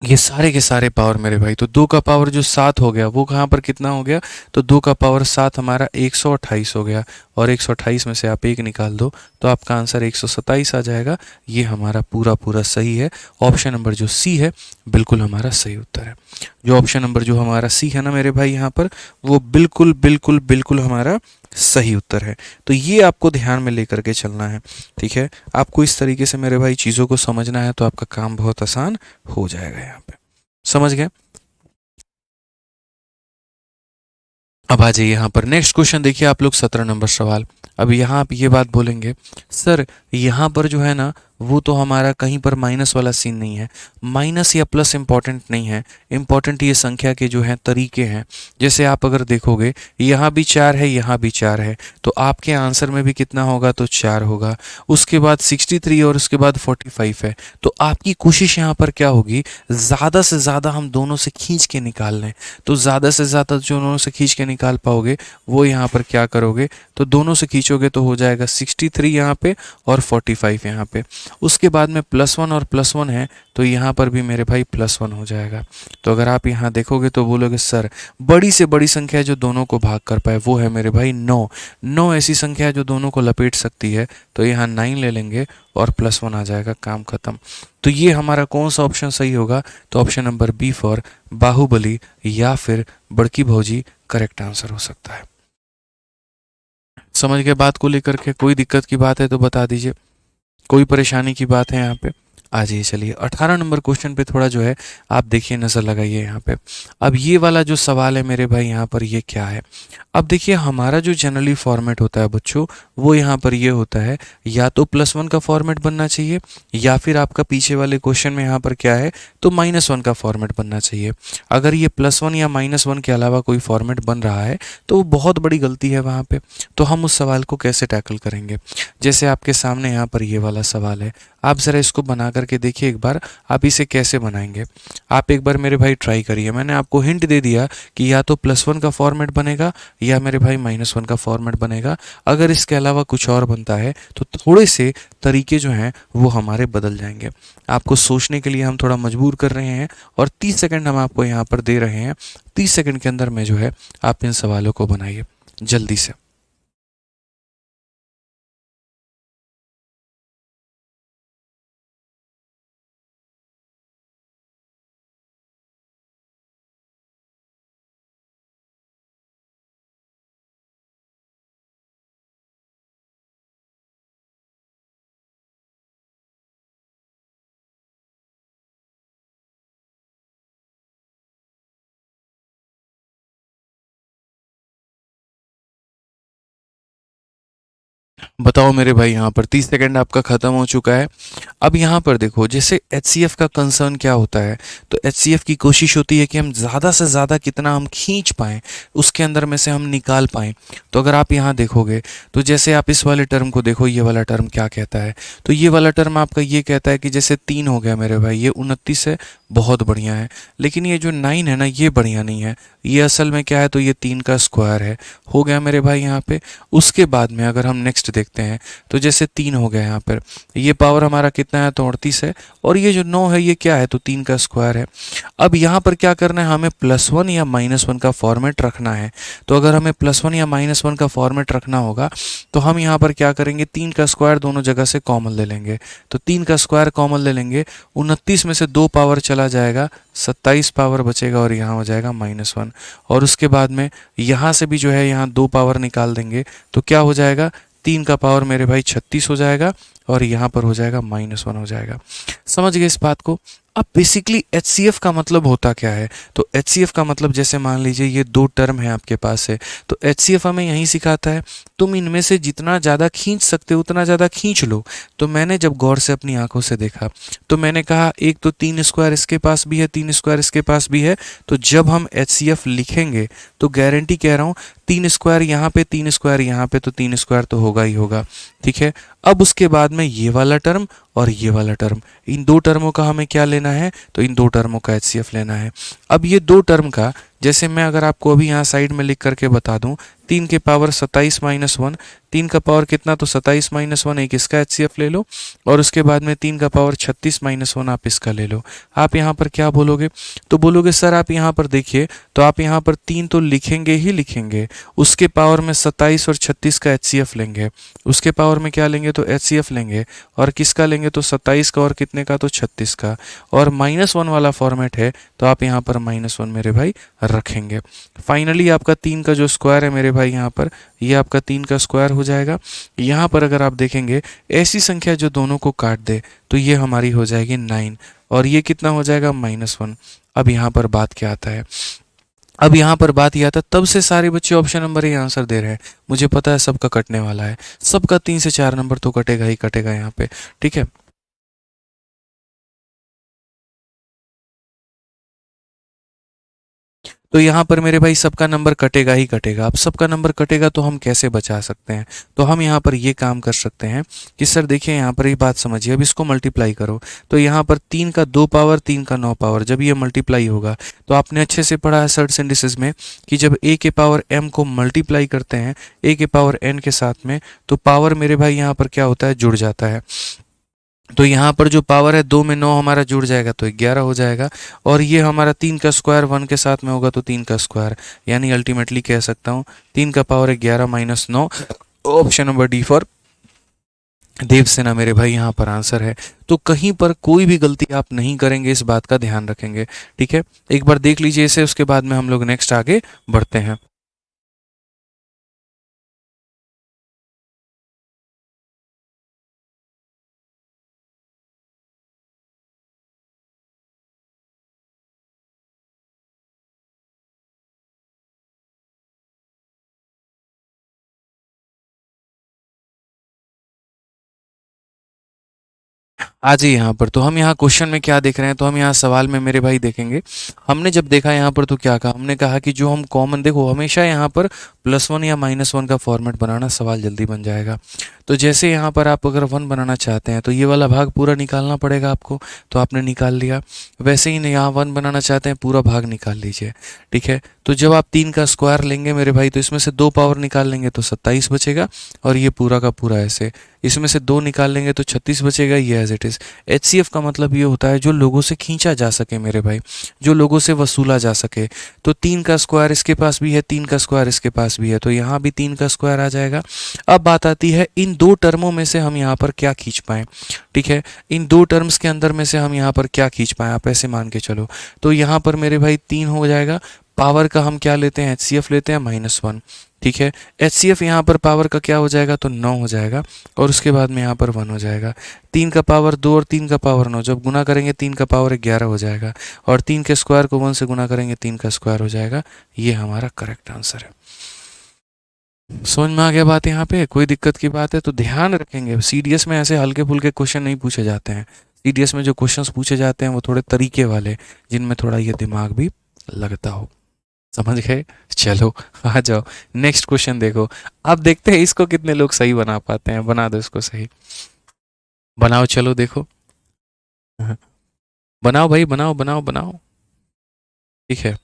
ये सारे के सारे पावर मेरे भाई। तो 2 का पावर जो 7 हो गया वो कहाँ पर कितना हो गया, तो 2 का पावर 7 हमारा 128 हो गया, और 128 में से आप 1 निकाल दो तो आपका आंसर 127 आ जाएगा। ये हमारा पूरा पूरा सही है। ऑप्शन नंबर जो सी है बिल्कुल हमारा सही उत्तर है। जो ऑप्शन नंबर जो हमारा सी है ना मेरे भाई यहाँ पर, वो बिल्कुल बिल्कुल बिल्कुल हमारा सही उत्तर है। तो ये आपको ध्यान में लेकर के चलना है, ठीक है। आपको इस तरीके से मेरे भाई चीज़ों को समझना है, तो आपका काम बहुत आसान हो जाएगा यहाँ पे। समझ गए। अब आ जाइए यहाँ पर नेक्स्ट क्वेश्चन देखिए आप लोग, 17 नंबर सवाल। अब यहाँ आप ये बात बोलेंगे सर यहाँ पर जो है ना वो तो हमारा कहीं पर माइनस वाला सीन नहीं है। माइनस या प्लस इंपॉर्टेंट नहीं है, इंपॉर्टेंट ये संख्या के जो हैं तरीके हैं। जैसे आप अगर देखोगे यहाँ भी 4 है, यहाँ भी 4 है, तो आपके आंसर में भी कितना होगा, तो 4 होगा। उसके बाद 63 और उसके बाद 45 है। तो आपकी कोशिश यहाँ पर क्या होगी, ज़्यादा से ज़्यादा हम दोनों से खींच के निकाल लें। तो ज़्यादा से ज़्यादा जो दोनों से खींच के निकाल पाओगे वो यहाँ पर क्या करोगे, तो दोनों से खींचोगे तो हो जाएगा 63 यहाँ पे और 45 यहाँ पे। उसके बाद में +1 और +1 है, तो यहाँ पर भी मेरे भाई +1 हो जाएगा। तो अगर आप यहाँ देखोगे तो बोलोगे सर बड़ी से बड़ी संख्या जो दोनों को भाग कर पाए वो है मेरे भाई 9। 9 ऐसी संख्या है जो दोनों को लपेट सकती है, तो यहाँ 9 ले लेंगे और +1 आ जाएगा, काम खत्म। तो ये हमारा कौन सा ऑप्शन सही होगा, तो option number B for Baahubali या फिर बड़की भौजी करेक्ट आंसर हो सकता है। समझ गए बात को लेकर के, कोई दिक्कत की बात है तो बता दीजिए, कोई परेशानी की बात है यहाँ पे। आ जाइए, चलिए 18 नंबर क्वेश्चन पे थोड़ा जो है आप देखिए, नज़र लगाइए यहाँ पे। अब ये वाला जो सवाल है मेरे भाई यहाँ पर, ये क्या है? अब देखिए हमारा जो जनरली फॉर्मेट होता है बच्चों, वो यहाँ पर ये होता है, या तो +1 का फॉर्मेट बनना चाहिए, या फिर आपका पीछे वाले क्वेश्चन में यहाँ पर क्या है, तो -1 का फॉर्मेट बनना चाहिए। अगर ये +1 या -1 के अलावा कोई फॉर्मेट बन रहा है तो वो बहुत बड़ी गलती है वहाँ पे। तो हम उस सवाल को कैसे टैकल करेंगे? जैसे आपके सामने यहाँ पर ये वाला सवाल है, आप ज़रा इसको बना करके देखिए एक बार, आप इसे कैसे बनाएंगे। आप एक बार मेरे भाई ट्राई करिए। मैंने आपको हिंट दे दिया कि या तो +1 का फॉर्मेट बनेगा, या मेरे भाई -1 का फॉर्मेट बनेगा। अगर इसके अलावा कुछ और बनता है तो थोड़े से तरीके जो हैं वो हमारे बदल जाएंगे। आपको सोचने के लिए हम थोड़ा मजबूर कर रहे हैं, और 30 सेकंड हम आपको यहाँ पर दे रहे हैं। 30 सेकंड के अंदर में जो है आप इन सवालों को बनाइए जल्दी से। बताओ मेरे भाई, यहाँ पर 30 सेकंड आपका ख़त्म हो चुका है। अब यहाँ पर देखो, जैसे एचसीएफ का कंसर्न क्या होता है, तो एचसीएफ की कोशिश होती है कि हम ज़्यादा से ज़्यादा कितना हम खींच पाएँ, उसके अंदर में से हम निकाल पाएँ। तो अगर आप यहाँ देखोगे, तो जैसे आप इस वाले टर्म को देखो, ये वाला टर्म क्या कहता है, तो ये वाला टर्म आपका ये कहता है कि जैसे 3 हो गया मेरे भाई, ये 29 है, बहुत बढ़िया है। लेकिन ये जो 9 है ना, ये बढ़िया नहीं है। ये असल में क्या है, तो ये 3 का स्क्वायर है। हो गया मेरे भाई यहाँ पे। उसके बाद में अगर हम नेक्स्ट देखते हैं, तो जैसे 3 हो गया यहाँ पर, ये पावर हमारा कितना है, तो 38 है। और ये जो 9 है, ये क्या है, तो 3 का स्क्वायर है। अब यहाँ पर क्या करना है, हमें +1 या -1 का फॉर्मेट रखना है। तो अगर हमें +1 या -1 का फॉर्मेट रखना होगा, तो हम यहाँ पर क्या करेंगे, 3 का स्क्वायर दोनों जगह से कॉमन ले लेंगे। तो 3 का स्क्वायर कॉमन ले लेंगे, 29 में से 2 पावर चला जाएगा, 27 पावर बचेगा, और यहाँ हो जाएगा -1। और उसके बाद में यहाँ से भी जो है, यहाँ 2 पावर निकाल देंगे, तो क्या हो जाएगा, 3 का पावर मेरे भाई 36 हो जाएगा, और यहाँ पर हो जाएगा -1 हो जाएगा। समझ गए इस बात को? अब बेसिकली एचसीएफ का मतलब होता क्या है, तो एचसीएफ का मतलब, जैसे मान लीजिए ये 2 टर्म है आपके पास है, तो एचसीएफ हमें यही सिखाता है, तुम इनमें से जितना ज़्यादा खींच सकते हो उतना ज़्यादा खींच लो। तो मैंने जब गौर से अपनी आंखों से देखा, तो मैंने कहा एक तो 3 स्क्वायर इसके पास भी है, 3 स्क्वायर इसके पास भी है। तो जब हम एचसीएफ लिखेंगे, तो गारंटी कह रहा हूँ, 3 स्क्वायर यहाँ पे, 3 स्क्वायर यहाँ पे, तो 3 स्क्वायर तो होगा ही होगा। ठीक है। अब उसके बाद में ये वाला टर्म और ये वाला टर्म, इन दो टर्मों का हमें क्या लेना है, तो इन दो टर्मों का एचसीएफ लेना है। अब ये दो टर्म का, जैसे मैं अगर आपको अभी यहाँ साइड में लिख करके बता दूं, 3 के पावर 27 -1, 3 का पावर कितना, तो 27 -1, एक इसका एचसीएफ ले लो, और उसके बाद में 3 का पावर 36 -1 आप इसका ले लो। आप यहाँ पर क्या बोलोगे, तो बोलोगे सर आप यहाँ पर देखिए, तो आप यहाँ पर 3 तो लिखेंगे ही लिखेंगे, उसके पावर में 27 और 36 का एचसीएफ लेंगे, उसके पावर में क्या लेंगे, तो एचसीएफ लेंगे, और किसका लेंगे, तो 27 का, और कितने का, तो 36 का, और -1 वाला फॉर्मेट है, तो आप यहाँ पर -1 मेरे भाई रखेंगे। फाइनली आपका 3 का जो स्क्वायर है मेरे भाई यहाँ पर, ये आपका 3 का स्क्वायर हो जाएगा। यहाँ पर अगर आप देखेंगे, ऐसी संख्या जो दोनों को काट दे, तो ये हमारी हो जाएगी 9, और ये कितना हो जाएगा, -1। अब यहाँ पर बात क्या आता है, अब यहाँ पर बात यह आता, तब से सारे बच्चे ऑप्शन नंबर ए आंसर दे रहे हैं। मुझे पता है सबका कटने वाला है, सबका 3 से 4 नंबर तो कटेगा ही कटेगा यहाँ पे। ठीक है। तो यहाँ पर मेरे भाई सबका नंबर कटेगा ही कटेगा। अब सबका नंबर कटेगा तो हम कैसे बचा सकते हैं, तो हम यहाँ पर ये काम कर सकते हैं कि सर देखिए, यहाँ पर ये बात समझिए, अब इसको मल्टीप्लाई करो। तो यहाँ पर 3 का 2 पावर, 3 का 9 पावर, जब ये मल्टीप्लाई होगा, तो आपने अच्छे से पढ़ा है सर्ट्स इंडिसेस में कि जब ए के पावर m को मल्टीप्लाई करते हैं ए के पावर n के साथ में, तो पावर मेरे भाई यहाँ पर क्या होता है, जुड़ जाता है। तो यहाँ पर जो पावर है, 2 में 9 हमारा जुड़ जाएगा, तो 11 हो जाएगा। और ये हमारा 3 का स्क्वायर 1 के साथ में होगा, तो 3 का स्क्वायर, यानी अल्टीमेटली कह सकता हूँ 3 का power 11 -9। Option number D for Devasena मेरे भाई यहाँ पर आंसर है। तो कहीं पर कोई भी गलती आप नहीं करेंगे, इस बात का ध्यान रखेंगे। ठीक है, एक बार देख लीजिए इसे, उसके बाद में हम लोग नेक्स्ट आगे बढ़ते हैं। आ जाइए यहाँ पर। तो हम यहाँ क्वेश्चन में क्या देख रहे हैं, तो हम यहाँ सवाल में मेरे भाई देखेंगे। हमने जब देखा यहाँ पर तो क्या कहा, हमने कहा कि जो हम कॉमन, देखो हमेशा यहाँ पर +1 या -1 का फॉर्मेट बनाना, सवाल जल्दी बन जाएगा। तो जैसे यहाँ पर आप अगर 1 बनाना चाहते हैं तो ये वाला भाग पूरा निकालना पड़ेगा आपको, तो आपने निकाल लिया। वैसे ही यहाँ 1 बनाना चाहते हैं, पूरा भाग निकाल लीजिए, ठीक है। तो जब आप 3 का स्क्वायर लेंगे मेरे भाई, तो इसमें से 2 पावर निकाल लेंगे तो 27 बचेगा, और ये पूरा का पूरा ऐसे। इसमें से 2 निकाल लेंगे तो 36 बचेगा, ये एज इट इज़। HCF का मतलब ये होता है जो लोगों से खींचा जा सके मेरे भाई, जो लोगों से वसूला जा सके। तो 3 का स्क्वायर इसके पास भी है, 3 का स्क्वायर इसके पास भी है, तो यहाँ भी 3 का स्क्वायर आ जाएगा। अब बात आती है इन 2 टर्मों में से हम यहाँ पर क्या खींच पाएँ, ठीक है। इन 2 टर्म्स के अंदर में से हम यहाँ पर क्या खींच पाएँ, आप ऐसे मान के चलो। तो यहाँ पर मेरे भाई 3 हो जाएगा। पावर का हम क्या लेते हैं, HCF लेते हैं -1, ठीक है। HCF यहाँ पर पावर का क्या हो जाएगा, तो 9 हो जाएगा, और उसके बाद में यहाँ पर 1 हो जाएगा। 3 का पावर 2 और 3 का पावर 9, जब गुना करेंगे 3 का पावर 11 हो जाएगा, और 3 के स्क्वायर को 1 से गुना करेंगे 3 का स्क्वायर हो जाएगा। ये हमारा करेक्ट आंसर है। समझ में आ गया बात? यहाँ पे कोई दिक्कत की बात है तो ध्यान रखेंगे, सीडीएस में ऐसे हल्के फुल्के क्वेश्चन नहीं पूछे जाते हैं। सीडीएस में जो क्वेश्चंस पूछे जाते हैं वो थोड़े तरीके वाले, जिनमें थोड़ा ये दिमाग भी लगता हो। समझ गए? चलो आ जाओ, नेक्स्ट क्वेश्चन देखो। अब देखते हैं इसको कितने लोग सही बना पाते हैं। बना दो इसको सही, बनाओ, चलो देखो। बनाओ भाई, बनाओ बनाओ बनाओ, ठीक है।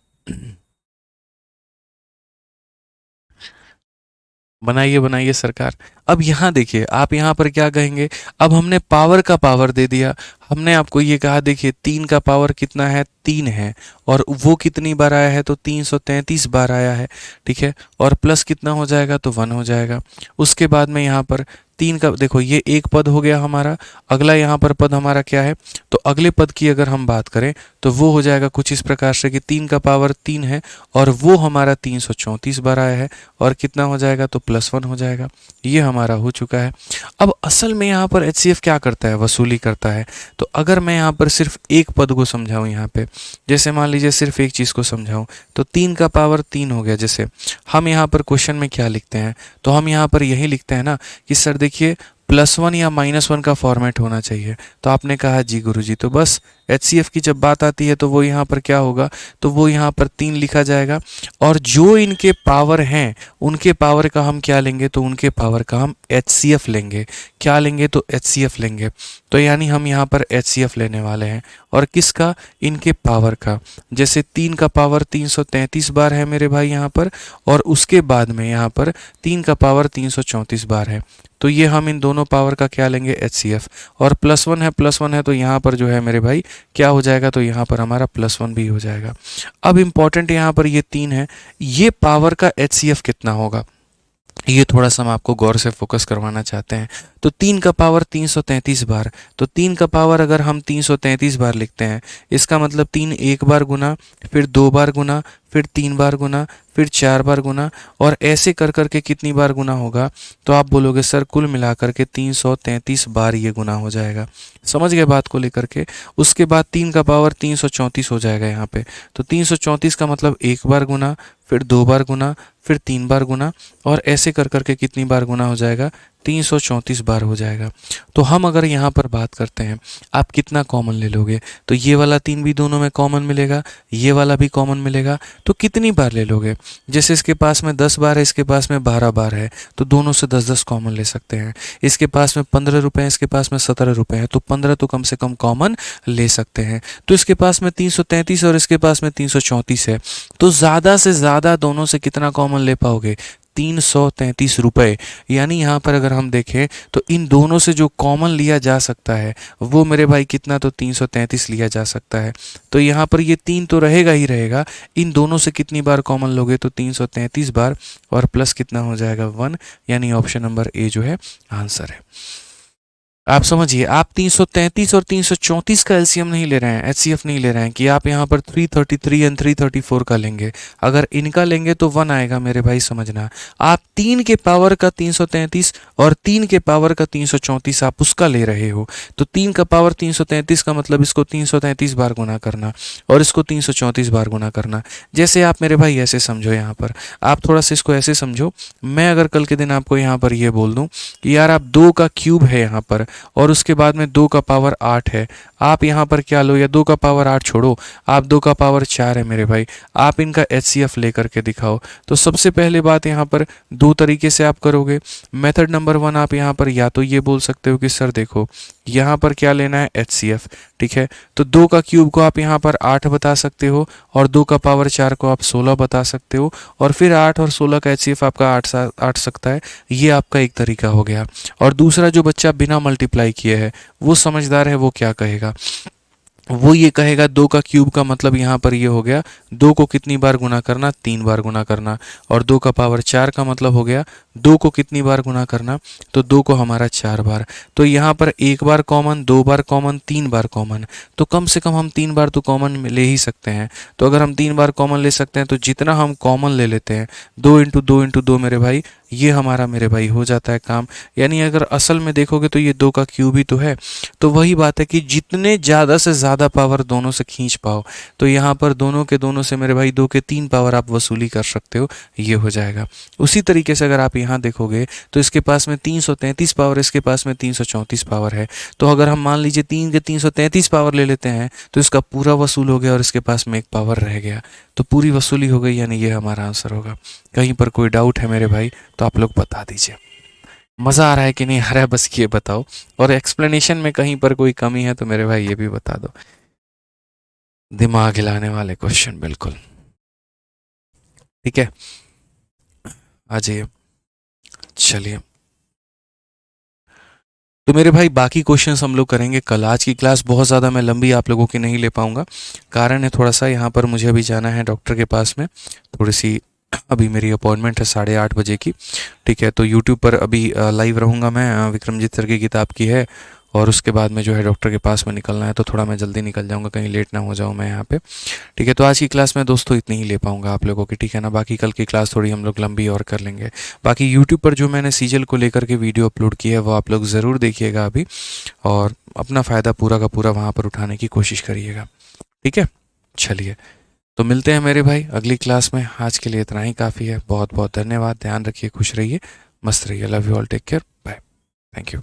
बनाइए बनाइए सरकार। अब यहाँ देखिए, आप यहाँ पर क्या कहेंगे, अब हमने पावर का पावर दे दिया। हमने आपको ये कहा, देखिए 3 का पावर कितना है, 3 है, और वो कितनी बार आया है, तो 333 बार आया है, ठीक है। और प्लस कितना हो जाएगा, तो 1 हो जाएगा। उसके बाद में यहाँ पर 3 का, देखो ये एक पद हो गया हमारा। अगला यहाँ पर पद हमारा क्या है, तो अगले पद की अगर हम बात करें तो वो हो जाएगा कुछ इस प्रकार से कि 3 का पावर 3 है, और वो हमारा 334 बार आया है, और कितना हो जाएगा, तो +1 हो जाएगा। ये हमारा हो चुका है। अब असल में यहाँ पर HCF क्या करता है, वसूली करता है। तो अगर मैं यहाँ पर सिर्फ एक पद को समझाऊँ, यहाँ पे जैसे मान लीजिए सिर्फ एक चीज़ को समझाऊँ, तो 3 का पावर 3 हो गया। जैसे हम यहाँ पर क्वेश्चन में क्या लिखते हैं, तो हम यहाँ पर यही लिखते हैं ना कि सर देखिए +1 या -1 का फॉर्मेट होना चाहिए। तो आपने कहा जी गुरुजी, तो बस HCF की जब बात आती है तो वो यहाँ पर क्या होगा, तो वो यहाँ पर 3 लिखा जाएगा, और जो इनके पावर हैं उनके पावर का हम क्या लेंगे, तो उनके पावर का हम HCF लेंगे। क्या लेंगे, तो HCF लेंगे। तो यानी हम यहाँ पर HCF लेने वाले हैं, और किसका, इनके पावर का। जैसे 3 का पावर 333 बार है मेरे भाई यहाँ पर, और उसके बाद में यहाँ पर 3 का पावर 334 बार है। तो ये हम इन दोनों पावर का क्या लेंगे, HCF। और +1 है तो यहाँ पर जो है मेरे भाई क्या हो जाएगा, तो यहाँ पर हमारा +1 भी हो जाएगा। अब इम्पॉर्टेंट यहाँ पर ये 3 है, ये पावर का HCF कितना होगा, ये थोड़ा सा हम आपको गौर से फोकस करवाना चाहते हैं। तो 3 का पावर 333 बार, तो 3 का पावर अगर हम 333 बार लिखते हैं, इसका मतलब 3 एक बार गुना, फिर 2 बार गुना, फिर 3 बार गुना, फिर 4 बार गुना, और ऐसे कर करके कितनी बार गुना होगा, तो आप बोलोगे सर कुल मिलाकर के 333 बार ये गुना हो जाएगा। समझ गए बात को लेकर के? उसके बाद 3 का पावर 334 हो जाएगा यहाँ पे। तो 334 का मतलब एक बार गुना, फिर 2 बार गुना, फिर 3 बार गुना, और ऐसे कर करके कितनी बार गुना हो जाएगा, 334 बार हो जाएगा। तो हम अगर यहाँ पर बात करते हैं, आप कितना कॉमन ले लोगे, तो ये वाला 3 भी दोनों में कॉमन मिलेगा, ये वाला भी कॉमन मिलेगा, तो कितनी बार ले लोगे। जैसे इसके पास में 10 बार है, इसके पास में 12 बार है, तो दोनों से 10-10 कॉमन ले सकते हैं। इसके पास में 15 रुपये है, इसके पास में 17 रुपये है, तो 15 तो कम से कम कॉमन ले सकते हैं। तो इसके पास में 333 और इसके पास में 334 है, तो ज़्यादा से ज़्यादा दोनों से कितना कॉमन ले पाओगे, 333 रुपये। यानी यहाँ पर अगर हम देखें तो इन दोनों से जो कॉमन लिया जा सकता है वो मेरे भाई कितना, तो 333 लिया जा सकता है। तो यहाँ पर ये 3 तो रहेगा ही रहेगा, इन दोनों से कितनी बार कॉमन लोगे, तो 333 बार, और प्लस कितना हो जाएगा, 1। यानी ऑप्शन नंबर ए जो है आंसर है। आप समझिए, आप 333 और 334 का एलसीएम नहीं ले रहे हैं, एचसीएफ नहीं ले रहे हैं कि आप यहाँ पर 333 एंड 334 का लेंगे। अगर इनका लेंगे तो 1 आएगा मेरे भाई, समझना। आप 3 के पावर का 333 और 3 के पावर का 334 आप उसका ले रहे हो, तो 3 का पावर 333 का मतलब इसको 333 बार गुना करना और इसको 334 बार गुना करना। जैसे आप मेरे भाई ऐसे समझो, यहाँ पर आप थोड़ा सा इसको ऐसे समझो। मैं अगर कल के दिन आपको यहाँ पर ये बोल दूँ कि यार आप 2 का क्यूब है यहाँ पर, और उसके बाद में 2 का पावर 8 है। आप यहाँ पर क्या लो, या 2 का पावर 8 छोड़ो, आप 2 का पावर 4 है मेरे भाई, आप इनका HCF लेकर के दिखाओ। तो सबसे पहले बात यहाँ पर 2 तरीके से आप करोगे। मेथड नंबर 1, आप यहाँ पर या तो ये बोल सकते हो कि सर देखो यहाँ पर क्या लेना है, HCF, ठीक है। तो 2 का क्यूब को आप यहाँ पर 8 बता सकते हो और 2 का पावर 4 को आप 16 बता सकते हो, और फिर 8 और 16 का HCF आपका 8 सकता है। ये आपका एक तरीका हो गया। और दूसरा, जो बच्चा बिना मल्टीप्लाई किए है वो समझदार है, वो क्या कहेगा, वो ये कहेगा 2 का क्यूब का मतलब यहाँ पर ये हो गया 2 को कितनी बार गुना करना, 3 बार गुना करना, और 2 का पावर 4 का मतलब हो गया 2 को कितनी बार गुना करना, तो 2 को हमारा 4 बार। तो यहाँ पर 1 बार कॉमन, 2 बार कॉमन, 3 बार कॉमन, तो कम से कम हम 3 बार तो कॉमन ले ही सकते हैं। तो अगर हम 3 बार कॉमन ले सकते हैं तो जितना हम कॉमन ले लेते हैं 2 इंटू 2 इंटू 2 मेरे भाई, ये हमारा मेरे भाई हो जाता है काम। यानी अगर असल में देखोगे तो ये 2 का क्यूब ही तो है। तो वही बात है कि जितने ज़्यादा से ज़्यादा पावर दोनों से खींच पाओ, तो यहाँ पर दोनों के दोनों से मेरे भाई 2 के 3 पावर आप वसूली कर सकते हो, ये हो जाएगा। उसी तरीके से अगर आप यहाँ देखोगे तो इसके पास में 333 पावर, इसके पास में 334 पावर है। तो अगर हम मान लीजिए 3 के 333 पावर ले लेते हैं तो इसका पूरा वसूल हो गया और इसके पास में 1 पावर रह गया, तो पूरी वसूली हो गई, यानी ये हमारा आंसर होगा। कहीं पर कोई डाउट है मेरे भाई तो आप लोग बता दीजिए। मज़ा आ रहा है कि नहीं आ रहा है, बस ये बताओ। और एक्सप्लेनेशन में कहीं पर कोई कमी है तो मेरे भाई ये भी बता दो। दिमाग हिलाने वाले क्वेश्चन, बिल्कुल ठीक है, आ जाइए। चलिए, तो मेरे भाई बाकी क्वेश्चंस हम लोग करेंगे कल। आज की क्लास बहुत ज़्यादा मैं लंबी आप लोगों की नहीं ले पाऊंगा, कारण है थोड़ा सा यहाँ पर मुझे अभी जाना है डॉक्टर के पास में, थोड़ी सी अभी मेरी अपॉइंटमेंट है 8:30 बजे की, ठीक है। तो यूट्यूब पर अभी लाइव रहूँगा मैं, विक्रमजीत सर की किताब की है, और उसके बाद में जो है डॉक्टर के पास में निकलना है, तो थोड़ा मैं जल्दी निकल जाऊँगा, कहीं लेट ना हो जाऊँ मैं यहाँ पे, ठीक है। तो आज की क्लास में दोस्तों इतनी ही ले पाऊँगा आप लोगों की, ठीक है ना। बाकी कल की क्लास थोड़ी हम लोग लंबी और कर लेंगे। बाकी यूट्यूब पर जो मैंने सीजल को लेकर के वीडियो अपलोड की है वो आप लोग ज़रूर देखिएगा अभी, और अपना फ़ायदा पूरा का पूरा वहाँ पर उठाने की कोशिश करिएगा, ठीक है। चलिए, तो मिलते हैं मेरे भाई अगली क्लास में। आज के लिए इतना ही काफ़ी है। बहुत बहुत धन्यवाद, ध्यान रखिए, खुश रहिए, मस्त रहिए, love you all, take care, bye, thank you.